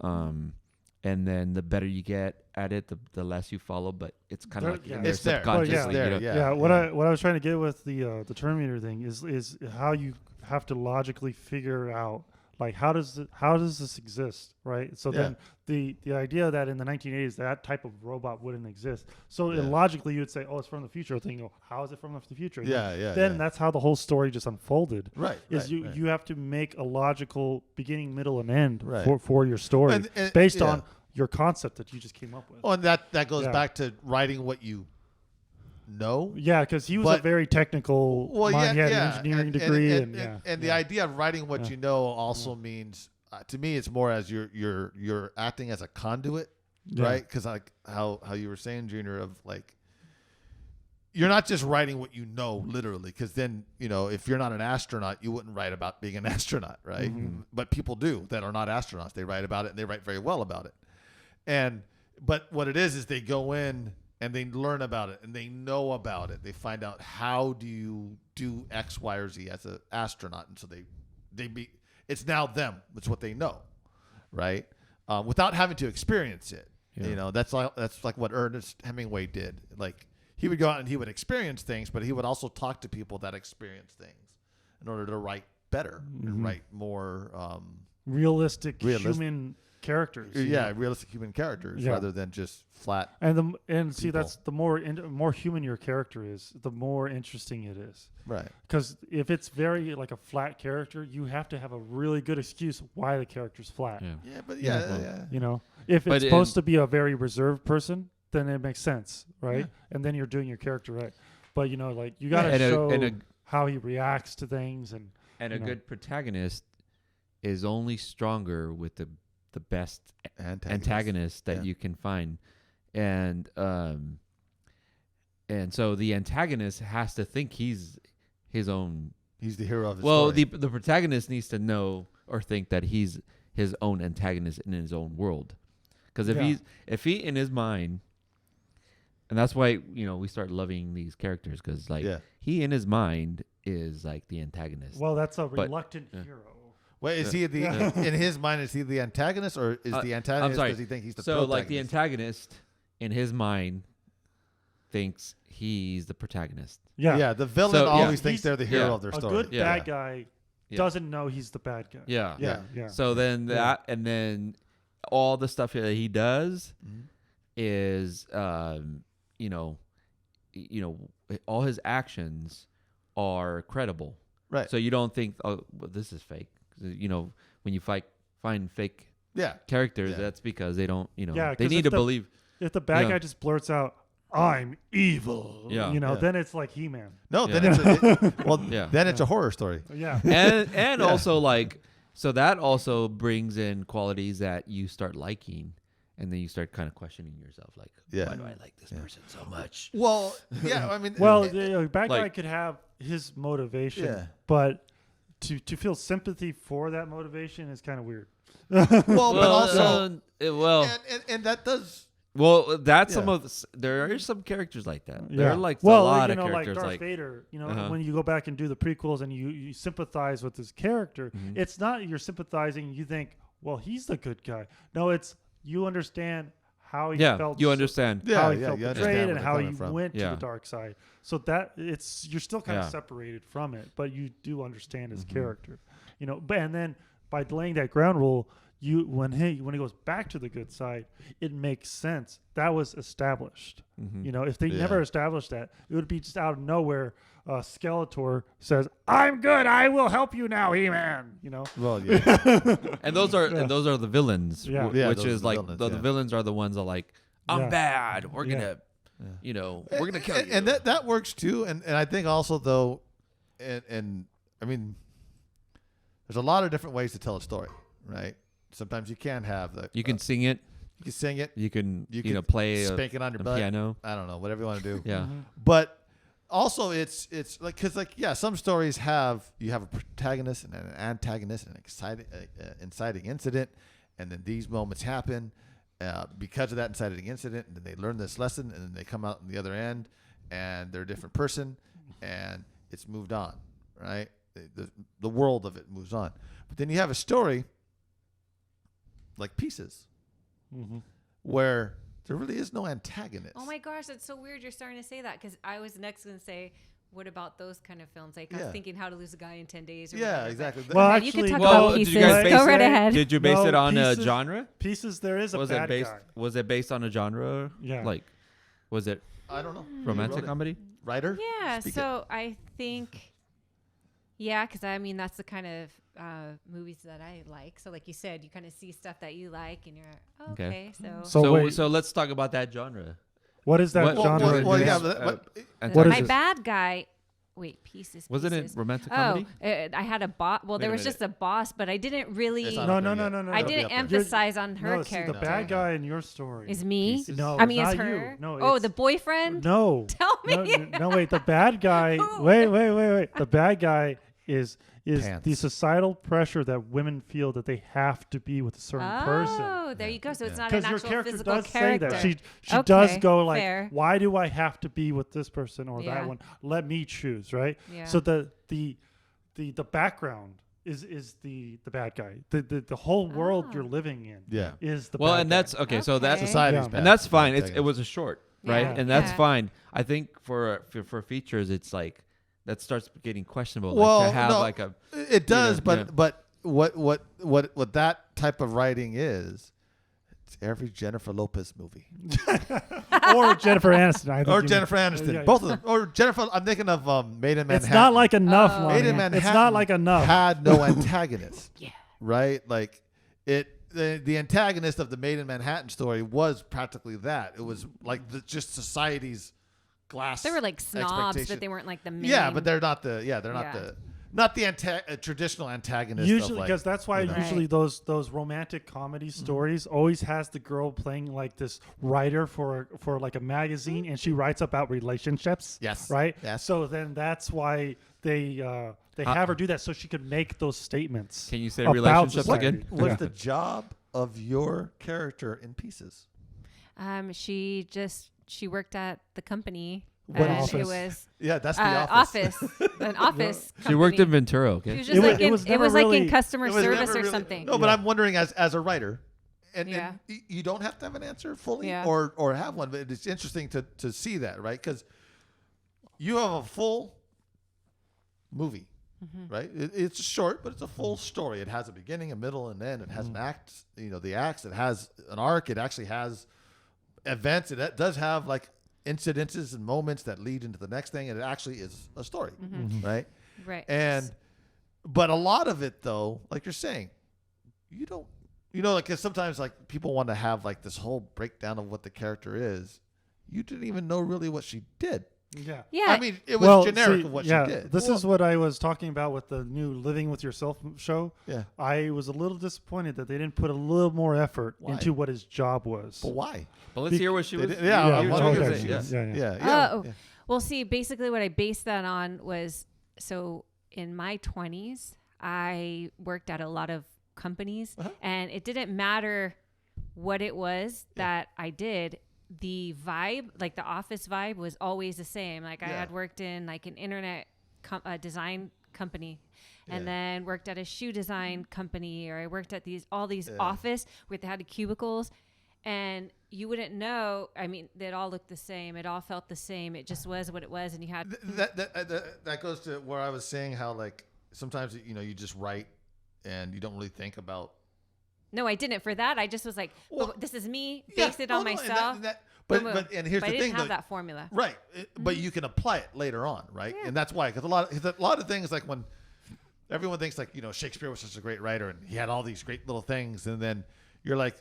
And then the better you get at it, the less you follow. But it's kind of like it's there. Subconsciously. What I was trying to get with the Terminator thing is how you have to logically figure out, like, how does this exist, right? So then the idea that in the 1980s that type of robot wouldn't exist. So logically you would say, oh, it's from the future. Then how is it from the future? Then that's how the whole story just unfolded. Right. You have to make a logical beginning, middle, and end right. for your story based on your concept that you just came up with. Oh, and that goes back to writing what you know. Yeah, because he was a very technical mind. He had an engineering degree, and the idea of writing what you know also means to me it's more as you're acting as a conduit, right? Because like how you were saying, Junior, of like you're not just writing what you know literally, because then if you're not an astronaut, you wouldn't write about being an astronaut, right? But people do that are not astronauts. They write about it and they write very well about it. But what it is they go in and they learn about it and they know about it. They find out how do you do X, Y, or Z as an astronaut, and so it's now them. It's what they know, right? Without having to experience it. Yeah. That's like what Ernest Hemingway did. Like he would go out and he would experience things, but he would also talk to people that experience things in order to write better and write more realistic human characters. Realistic human characters rather than just flat. And see, that's the more human your character is, the more interesting it is. Right. Because if it's very like a flat character, you have to have a really good excuse why the character's flat. If it's supposed to be a very reserved person, then it makes sense, right? Yeah. And then you're doing your character right. But you got to show how he reacts to things, and a good protagonist is only stronger with the best antagonist that you can find, and so the antagonist has to think he's his own. He's the hero of the story. The protagonist needs to know or think that he's his own antagonist in his own world, because if he in his mind. And that's why we start loving these characters, because he in his mind is like the antagonist. Well, that's a reluctant hero. Wait, is he in his mind? Is he the antagonist, or is the antagonist does he think he's the protagonist? So like the antagonist in his mind thinks he's the protagonist. Yeah. The villain always thinks they're the hero of their story. A good bad guy doesn't know he's the bad guy. Yeah. So then and then all the stuff that he does is all his actions are credible, right? So you don't think, this is fake. When you find fake characters, that's because they don't, they need to believe. If the bad guy just blurts out, "I'm evil," then it's like He-Man. No, then it's a horror story. Yeah, and also so that also brings in qualities that you start liking. And then you start kind of questioning yourself, like, why do I like this person so much? Well, I mean, bad guy could have his motivation, but to feel sympathy for that motivation is kind of weird. But also, and that does. Well, that's there are some characters like that. There are a lot of characters like Darth Vader. When you go back and do the prequels and you sympathize with his character, it's not you're sympathizing. You think, well, he's the good guy. No, it's. You understand how he felt. You understand how he felt betrayed and how he went to the dark side. So that you're still kind of separated from it, but you do understand his character. And then by laying that ground rule, when he goes back to the good side, it makes sense. That was established. If they never established that, it would be just out of nowhere. Skeletor says, "I'm good. I will help you now, He-Man." Well, yeah. and those are the villains. Which is like the villains are the ones that like, I'm bad. We're gonna, we're gonna kill you. And that works too. And I think also though, and I mean, there's a lot of different ways to tell a story, right? Sometimes you can have the. You can sing it. You can sing it. You can play spank it on your butt. Piano. I don't know, whatever you want to do. Yeah. But also, it's like because some stories you have a protagonist and an antagonist and an inciting incident, and then these moments happen because of that inciting incident, and then they learn this lesson, and then they come out on the other end, and they're a different person, and it's moved on, right? The world of it moves on. But then you have a story like Pieces, where there really is no antagonist. Oh my gosh, that's so weird. You're starting to say that because I was next going to say, what about those kind of films? Like I was thinking How to Lose a Guy in 10 Days. Or whatever, exactly. Well, actually, you can talk about Pieces. Go right ahead. Did you base it on a genre? Pieces, there is a bad guy. Was it based on a genre? Yeah. Like, was it? I don't know. Romantic comedy? Writer? Yeah. So I think, because I mean that's the kind of movies that I like. So like you said, you kind of see stuff that you like, and you're okay. So let's talk about that genre. What is that What- genre? well, again? yeah, What is My it? bad guy. Wait, pieces. Wasn't it pieces. romantic Oh, comedy? I had a boss. Well, there Wait a was minute. just a boss, but I didn't really. It's not No, up no, there no, yet. no, no. I It'll be didn't up there. emphasize on her No, see, character. the bad guy in your story Is me? Pieces. No, I mean, it's it's not her. you. No, oh, it's- the boyfriend. No. Tell me. No, wait. The bad guy. Who? Wait. The bad guy is Pants. the societal pressure that women feel that they have to be with a certain person. Oh, there you go. So it's not an Because your actual character physical does character. say that. She Okay, does go like, fair. why do I have to be with this person or Yeah. that one? Let me choose, right? Yeah. So the background is the bad guy. The whole world Oh. you're living in Yeah. is the Well, bad and guy. that's okay. So that's Okay. Society's Yeah. bad. and that's fine. Yeah, It was a short, right? Yeah. And that's Yeah. fine. I think for features, it's like that starts getting questionable. Well, like to have no, like a it does, know, yeah. but what that type of writing is, it's every Jennifer Lopez movie or Jennifer Aniston. I think or you Jennifer mean. Aniston, Yeah. both of them, or Jennifer. I'm thinking of Made in Manhattan. It's not like enough. Oh. Lonnie. Made in Manhattan. It's not like enough. Had no antagonist. Yeah. Right, like the antagonist of the Made in Manhattan story was practically that. It was like just society's glass. They were like snobs, expectation. but they weren't like the main. Yeah, but they're not the. Yeah, they're Yeah. not the traditional antagonist. Usually, of like, because that's why you know. usually those romantic comedy stories always has the girl playing like this writer for like a magazine, and she writes about relationships. Yes. Right. Yes. So then that's why they have her do that so she could make those statements. Can you say about relationships society. again? What's Yeah. the job of your character in Pieces? She worked at the company. What and office? It was Yeah, that's the office. an office. She worked in company. Ventura. She Okay. was It just wa- like it was never like really- in customer It was service never or really- something. No, but Yeah. I'm wondering as a writer, and Yeah. you don't have to have an answer fully Yeah. or have one, but it's interesting to see that, right? Because you have a full movie, right? It's short, but it's a full story. It has a beginning, a middle, and end. It has an act, the acts. It has an arc. It actually has events. It does have like incidences and moments that lead into the next thing, and it actually is a story, right? Right. But a lot of it, though, like you're saying, you don't, like 'cause sometimes like people want to have like this whole breakdown of what the character is. You didn't even know really what she did. Yeah. Yeah. I mean, it was generic see, of what yeah, she did. This is what I was talking about with the new Living with Yourself show. Yeah. I was a little disappointed that they didn't put a little more effort Why? into what his job was. But why? But let's hear what she was. Yeah, Yeah, I wonder okay, what she yeah, was- yeah. Yeah. Well, see, basically what I based that on was, so in my 20s, I worked at a lot of companies, and it didn't matter what it was that I did. The vibe, like the office vibe, was always the same. Like I Yeah. had worked in like an internet design company, and Yeah. then worked at a shoe design company, or I worked at all these office where they had cubicles, and you wouldn't know. I mean, they all looked the same. It all felt the same. It just was what it was, and you had That goes to where I was saying how like sometimes you just write and you don't really think about. No, I didn't. For that, I just was like, Well, oh, this is me. Yeah, Base it no, on no, and myself. but Boom, boom. and here's But the I thing didn't have though. that formula. Right, but you can apply it later on, right? Yeah. And that's why, because a lot of things like when everyone thinks like Shakespeare was such a great writer and he had all these great little things, and then you're like,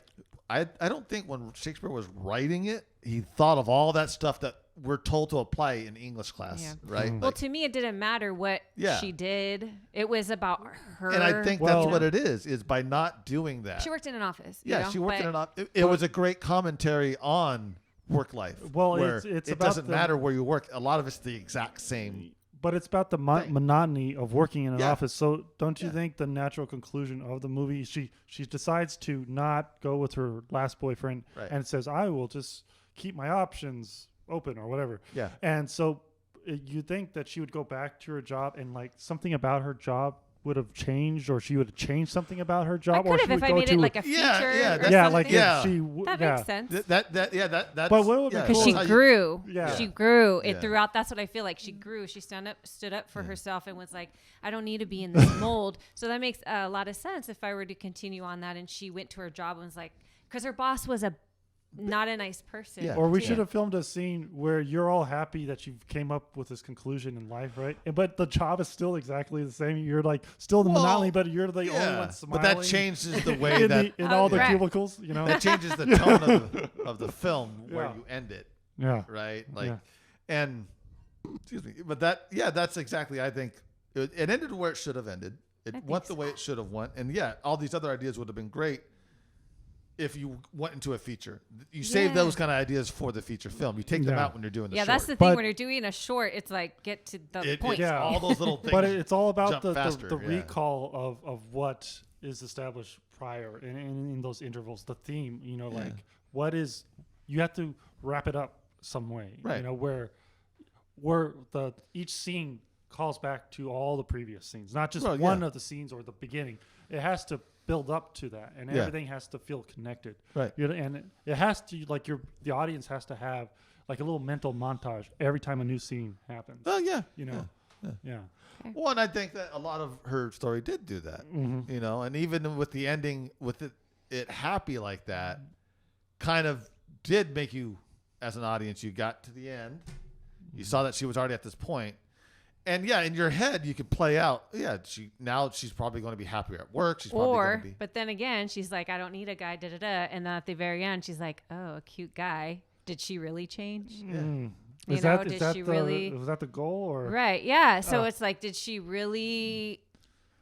I don't think when Shakespeare was writing it, he thought of all that stuff that we're told to apply in English class, Yeah. right? Well, Like, to me, it didn't matter what Yeah. she did. It was about her. and I think Well- that's what it is by not doing that. she worked in an office. Yeah, she worked in an office. It was a great commentary on work life. Well, where it's it about doesn't the- matter where you work. A lot of it's the exact same. But it's about the Thing. monotony of working in an Yeah. office. So don't you Yeah. think the natural conclusion of the movie, she decides to not go with her last boyfriend Right. and says, I will just keep my options open or whatever. Yeah. And so you think that she would go back to her job and like something about her job would have changed, or she would have changed something about her I job, or could she have if would I go made to it like a feature. Yeah, yeah, or that's- yeah, something. like Yeah. if she That yeah. makes sense. That's. But what would yeah, be Because cool she is how you- grew. Yeah. She grew it Yeah. throughout. That's what I feel like. She grew. She stood up for herself and was like, I don't need to be in this mold. So that makes a lot of sense if I were to continue on that. And she went to her job and was like, because her boss was not a nice person. Yeah. Or we too. should have filmed a scene where you're all happy that you came up with this conclusion in life, right? But the job is still exactly the same. You're like still the Well, monotony, but you're the only Yeah, one smiling. but that changes the way in, that in all the Correct. cubicles, you know. that changes the tone of the film where Yeah. you end it. Yeah. Right. Like, Yeah. and excuse me, but that's exactly. I think it ended where it should have ended. It went the way it should have went, and all these other ideas would have been great if you went into a feature. You save those kind of ideas for the feature film. You take them out when you're doing the short. That's the thing. When you're doing a short, it's like get to the point. All those little things. But it's all about faster, the recall of what is established prior and in those intervals, the theme, like what is, you have to wrap it up some way, right. Where each scene calls back to all the previous scenes, not just one of the scenes or the beginning. It has to build up to that, and everything has to feel connected. Right. And it has to, like, the audience has to have like a little mental montage every time a new scene happens. Oh yeah. Yeah. Well, and I think that a lot of her story did do that, and even with the ending, with it happy like that, kind of did make you, as an audience, you got to the end, you saw that she was already at this point, and in your head you could play out, she's probably going to be happier at work. She's probably going to be. But then again, she's like, I don't need a guy, and then at the very end, she's like, oh, a cute guy. Did she really change? Yeah. Was that the goal, or right? Yeah. So it's like, did she really?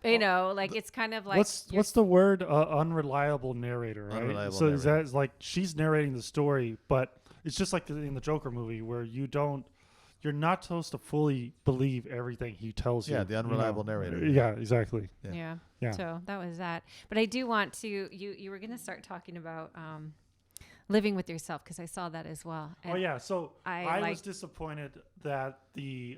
Like it's kind of like what's the word? Unreliable narrator, right? Unreliable so narrator. Is like she's narrating the story, but it's just like in the Joker movie where you're not supposed to fully believe everything he tells you. Yeah, the unreliable narrator. Yeah, exactly. Yeah. So that was that. But I do want to. You were going to start talking about. Living with yourself, because I saw that as well. And so I was disappointed that the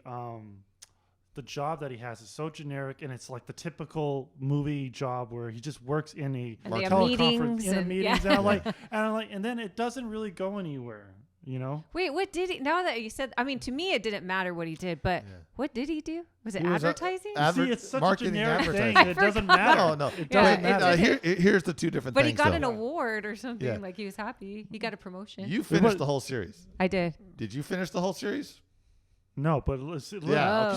job that he has is so generic, and it's like the typical movie job where he just works in a teleconference and then it doesn't really go anywhere. Wait, what did he? Now that you said, I mean, to me, it didn't matter what he did, but what did he do? Was it advertising? See, it's such a generic thing. It doesn't matter. No. It doesn't matter. Here's the two different things. But he got an award or something. Yeah. Like he was happy. He got a promotion. You finished the whole series. I did. Did you finish the whole series? No, but listen,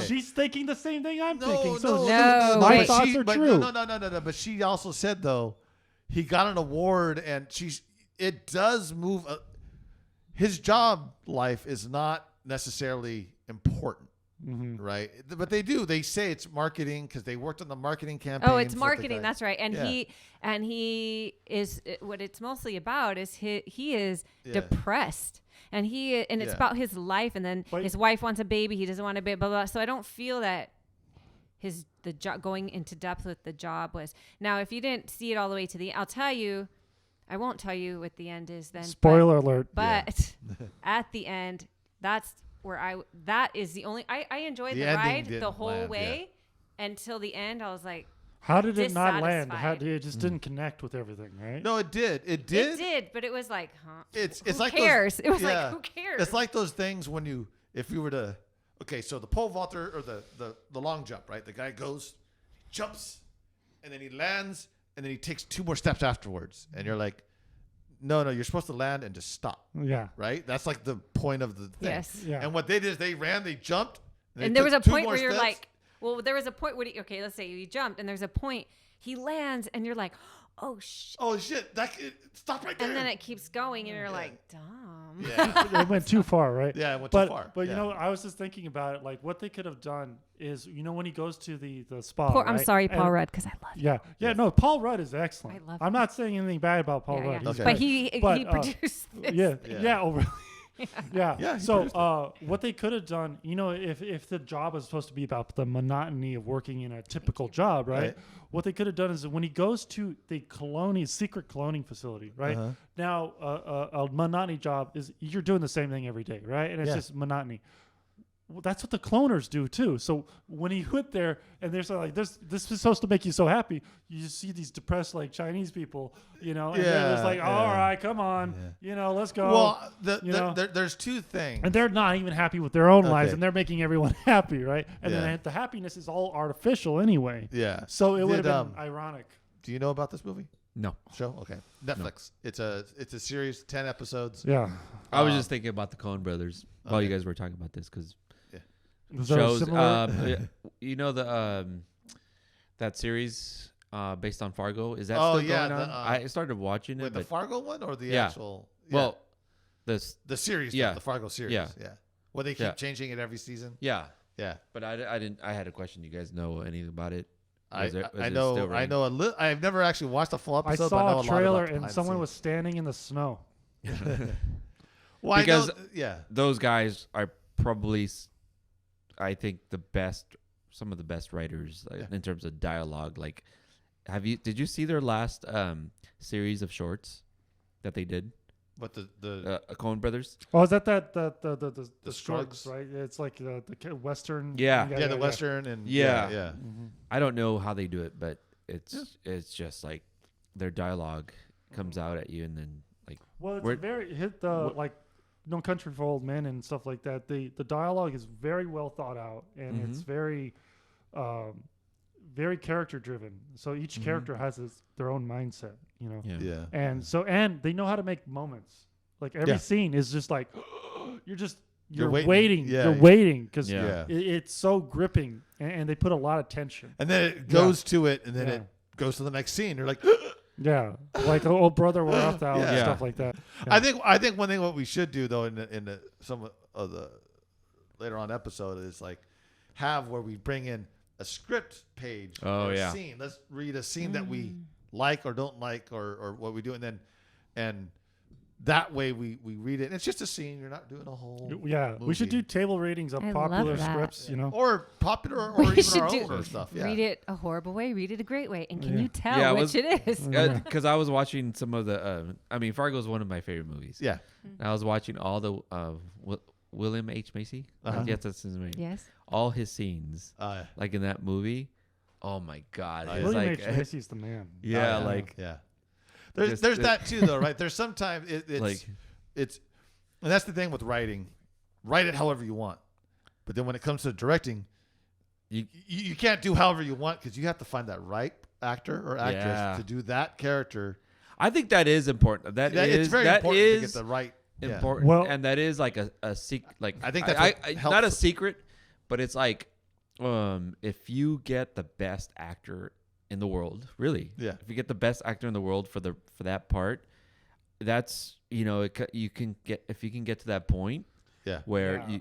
she's thinking the same thing I'm thinking. So my thoughts are true. No. But she also said, though, he got an award, and it does move. His job life is not necessarily important, right? But they say it's marketing because they worked on the marketing campaign. Oh, it's marketing. That's right. And he is, what it's mostly about is he is depressed. And it's about his life. And then his wife wants a baby. He doesn't want a baby, blah, blah. So I don't feel that the job, going into depth with the job was. Now, if you didn't see it all the way to I won't tell you what the end is then. Spoiler alert. But at the end, that's where that is the only, I enjoyed the ride the whole way until the end. I was like, how did it not land? It just didn't connect with everything, right? No, it did. It did, but it was like, huh? It's who like cares? It was like, who cares? It's like those things when if you were to, so the pole vaulter or the long jump, right? The guy goes, jumps, and then he lands, and then he takes 2 more steps afterwards, and you're like, no, you're supposed to land and just stop. Yeah. Right? That's like the point of the thing. Yes. Yeah. And what they did is they ran, they jumped. And there was a point where you're like, there was a point where, let's say you jumped, and there's a point, he lands, and you're like, oh, shit. Oh, shit. Stop right there. And then it keeps going, and you're like, dumb. Yeah. It went too far, right? Yeah, it went too far. But, I was just thinking about it. Like, what they could have done is, when he goes to the spa. I'm sorry, Paul Rudd, because I love him. Yeah. No, Paul Rudd is excellent. I love I'm not saying anything bad about Paul Rudd. Yeah. Okay. But he produced this. Yeah. Oh, really? Yeah. So what they could have done, if the job was supposed to be about the monotony of working in a typical job, right? What they could have done is when he goes to the secret cloning facility, right? Now, a monotony job is you're doing the same thing every day, right? And it's just monotony. Well, that's what the cloners do too. So when he went there, and there's like this is supposed to make you so happy. You just see these depressed like Chinese people, and they're just like, all right, come on, let's go. Well, there's 2 things, and they're not even happy with their own lives, and they're making everyone happy, right? And then the happiness is all artificial anyway. Yeah. So it would have been ironic. Do you know about this movie? No. Show? Okay. Netflix. No. It's a series, 10 episodes. Yeah. I was just thinking about the Coen brothers while you guys were talking about this because. Shows that series based on Fargo, is that still going on? I started watching it. With the Fargo one or the actual? Well, The series, Yeah. the Fargo series. Yeah. Yeah. Well, they keep changing it every season. Yeah. Yeah. But I didn't. I had a question. You guys know anything about it? I Was it know. still I running? know a little. I've never actually watched a full I episode. but I know saw a a lot trailer about the and behind the someone scenes. was standing in the snow. Well, Because- I know, yeah. Those guys are probably, I think, some of the best writers in terms of dialogue. Like, did you see their last series of shorts that they did? But the Coen Brothers. Oh, is that the Scruggs? Scruggs, right? It's like the Western. Yeah. the Western and Yeah. yeah. Mhm. I don't know how they do it, but it's just like their dialogue comes out at you, and then like Well, it's Where- very hit the like No Country for Old Men and stuff like that. The dialogue is very well thought out, and it's very very character driven. So each character has their own mindset, you know. Yeah. And they know how to make moments. Like every scene is just like you're waiting. waiting. Yeah. You're waiting because Yeah. it's so gripping, and they put a lot of tension. And then it goes to it, and then Yeah. it goes to the next scene. You're like, Yeah, like oh brother, we're off the house and Yeah. stuff like that. I think one thing what we should do though in the some of the later on episode is like have where we bring in a script page Oh, or a yeah. scene. Let's read a scene that we like or don't like or what we do, and that way we read it. And it's just a scene. You're not doing a whole Yeah, we should do movie. table ratings of I popular love that. scripts. You know, or popular or We even should our do- own or stuff. Yeah. Read it a horrible way, read it a great way, and can Yeah. you tell Yeah, it which was- it is? because I was watching some of the. I mean, Fargo is one of my favorite movies. Yeah. I was watching all the William H Macy. Yes, that's his name. Yes. All his scenes, Uh, like in that movie. Oh my God! It's William like, H Macy's the man. yeah, yeah. like yeah. There's Just- that too though, right? There's sometimes it's like it's and that's the thing with writing. Write it however you want. But then when it comes to directing, you can't do however you want because you have to find that right actor or actress Yeah. to do that character. I think that is important. That it's is very that important is to get the right important, Well- and that is like a secret. Like I think that's I, what I, helps not a it. secret, but it's like if you get the best actor in the world, really, Yeah. if you get the best actor in the world for that part, that's you can get if you can get to that point Yeah. where Yeah.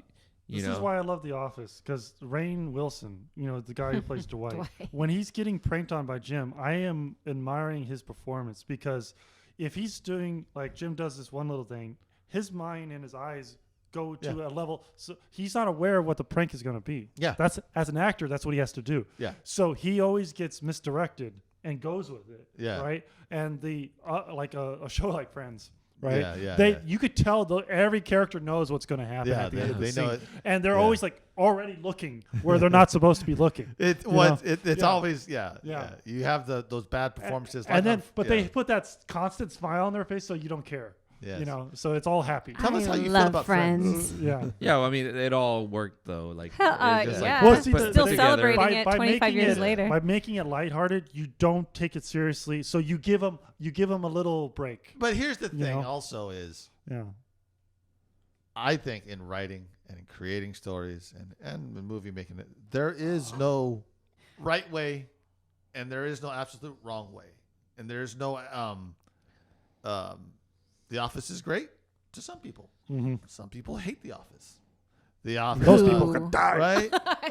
you This know is why I love The Office, because Rainn Wilson, the guy who plays Dwight, Dwight. when he's getting pranked on by Jim, I am admiring his performance because if he's doing like Jim does this one little thing, his mind and his eyes go to a level, so he's not aware of what the prank is going to be. Yeah. That's as an actor, that's what he has to do. Yeah. So he always gets misdirected and goes with it. Yeah. Right. And the like a show like Friends. Right. Yeah, yeah. You could tell every character knows what's going to happen Yeah, at the end of the they scene, know it. and they're Yeah. always like already looking where they're not supposed to be looking. It's Yeah. always Yeah. You have those bad performances, And then, on- but they put that constant smile on their face, so you don't care. Yes. So it's all happy. Tell us how I you feel love about Friends. Yeah. yeah. Well, I mean, it all worked though. Like Hell, it's just yeah. like Well, see, put the- Still the- celebrating by- it by 25 making years it- later. By making it lighthearted, you don't take it seriously. So you give them a little break. But here's the You thing, know? also is Yeah. I think in writing and in creating stories and in movie making it, there is no right way, and there is no absolute wrong way, and there is no The Office is great to some people. Mm-hmm. Some people hate The Office. The Office. Those people can die.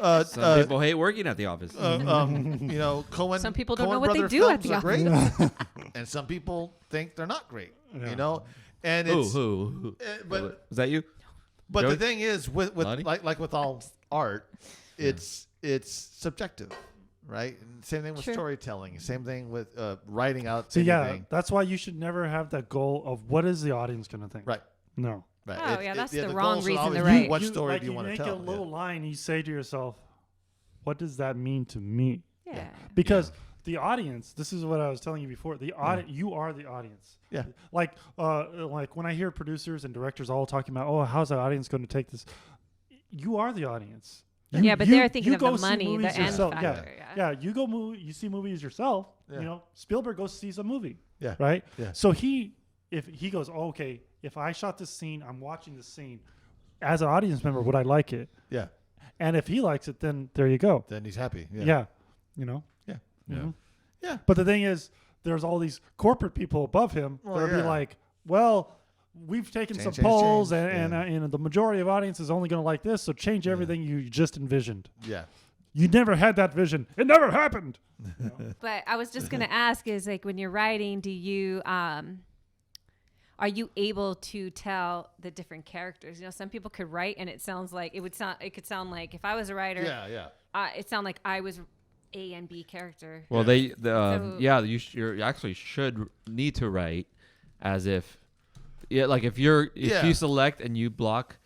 Right? some people hate working at the office. Coen. Some people don't Coen know what they brother do at films the are great, and some people think they're not great. Yeah. You know, and Who? it's but Was that you? but Joey? the thing is with Lonnie? like with all art, it's subjective, right? And same thing with Sure. storytelling. Same thing with writing out So yeah, anything. that's why you should never have that goal of what is the audience going to think. Right. No. Right. Oh, yeah, that's the goal wrong should reason always to be write. What story do you like want to make tell? a little line, you say to yourself, what does that mean to me? Yeah. Because the audience, this is what I was telling you before, the audience, you are the audience. Yeah. Like when I hear producers and directors all talking about, oh, how's the audience going to take this? You are the audience. Yeah, but they're thinking you of go the see money, the movies end yourself. factor. Yeah, you you see movies yourself. Yeah. Spielberg goes sees a movie. Yeah. Right. Yeah. So if he goes, oh, okay, if I shot this scene, I'm watching this scene. As an audience member, would I like it? Yeah. And if he likes it, then there you go. Then he's happy. Yeah. Yeah. Yeah. Yeah. Yeah. But the thing is, there's all these corporate people above him Well, that'll be yeah. like, well, we've taken some Change, polls, change. and the majority of audience is only going to like this, so change everything you just envisioned. Yeah. You never had that vision. It never happened. But I was just gonna ask is like when you're writing, do you are you able to tell the different characters? You know, some people could write and it could sound like if I was a writer, it sound like I was A and B character. Well, So- you actually should need to write as if, like if you select and you block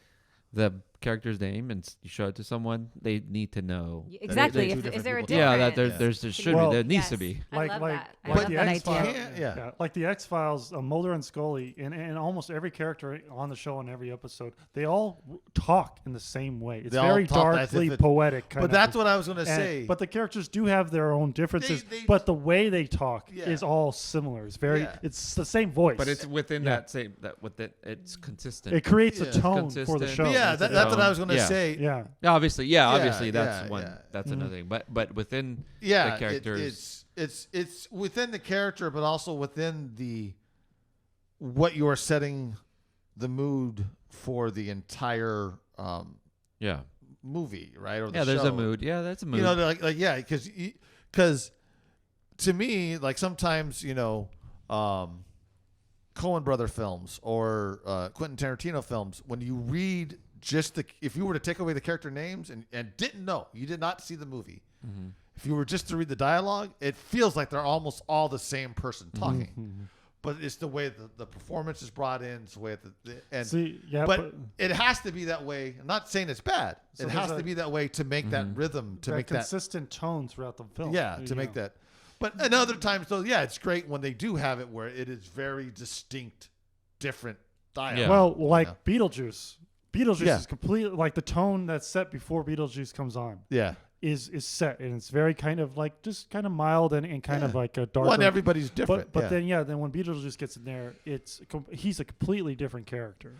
the character's name and you show it to someone, they need to know. Exactly. They Is there a people. difference? Yeah, there should Well, be. There needs Yes. to be. I love that. I like love the that X-Files. idea. Like the X-Files, Mulder and Scully, and almost every character on the show in every episode, they all talk in the same way. It's They all very talk as darkly if it- poetic. But that's what I was going to and- say. But the characters do have their own differences. They- but the way they talk Yeah. is all similar. It's very. Yeah. It's the same voice. But it's within Yeah. that same it's consistent. It creates Yeah. a tone for the Consistent. show. But yeah, that's what I was going to Yeah. say. Yeah. Obviously, that's yeah, one. yeah. That's another thing. But within Yeah, the characters, it's within the character, but also within the what you are setting the mood for the entire yeah, movie, right? Or the yeah. There's a show. mood. Yeah, that's a mood. You know, like yeah, because to me, like sometimes Coen brother films or Quentin Tarantino films, when you read if you were to take away the character names and you did not see the movie, if you were just to read the dialogue, it feels like they're almost all the same person talking. But it's the way the performance is brought in, it's the way but it has to be that way. I'm not saying it's bad. So it has to be that way to make that rhythm, to make that consistent tone throughout the film. to make that. But at other times, though, yeah, it's great when they do have it where it is very distinct, different dialogue. Yeah. Well, like Beetlejuice. Beetlejuice Yeah. is completely like the tone that's set before Beetlejuice comes on Yeah. is set, and it's very kind of like just kind of mild and kind of like a dark. One, everybody's different. But then when Beetlejuice gets in there, he's a completely different character.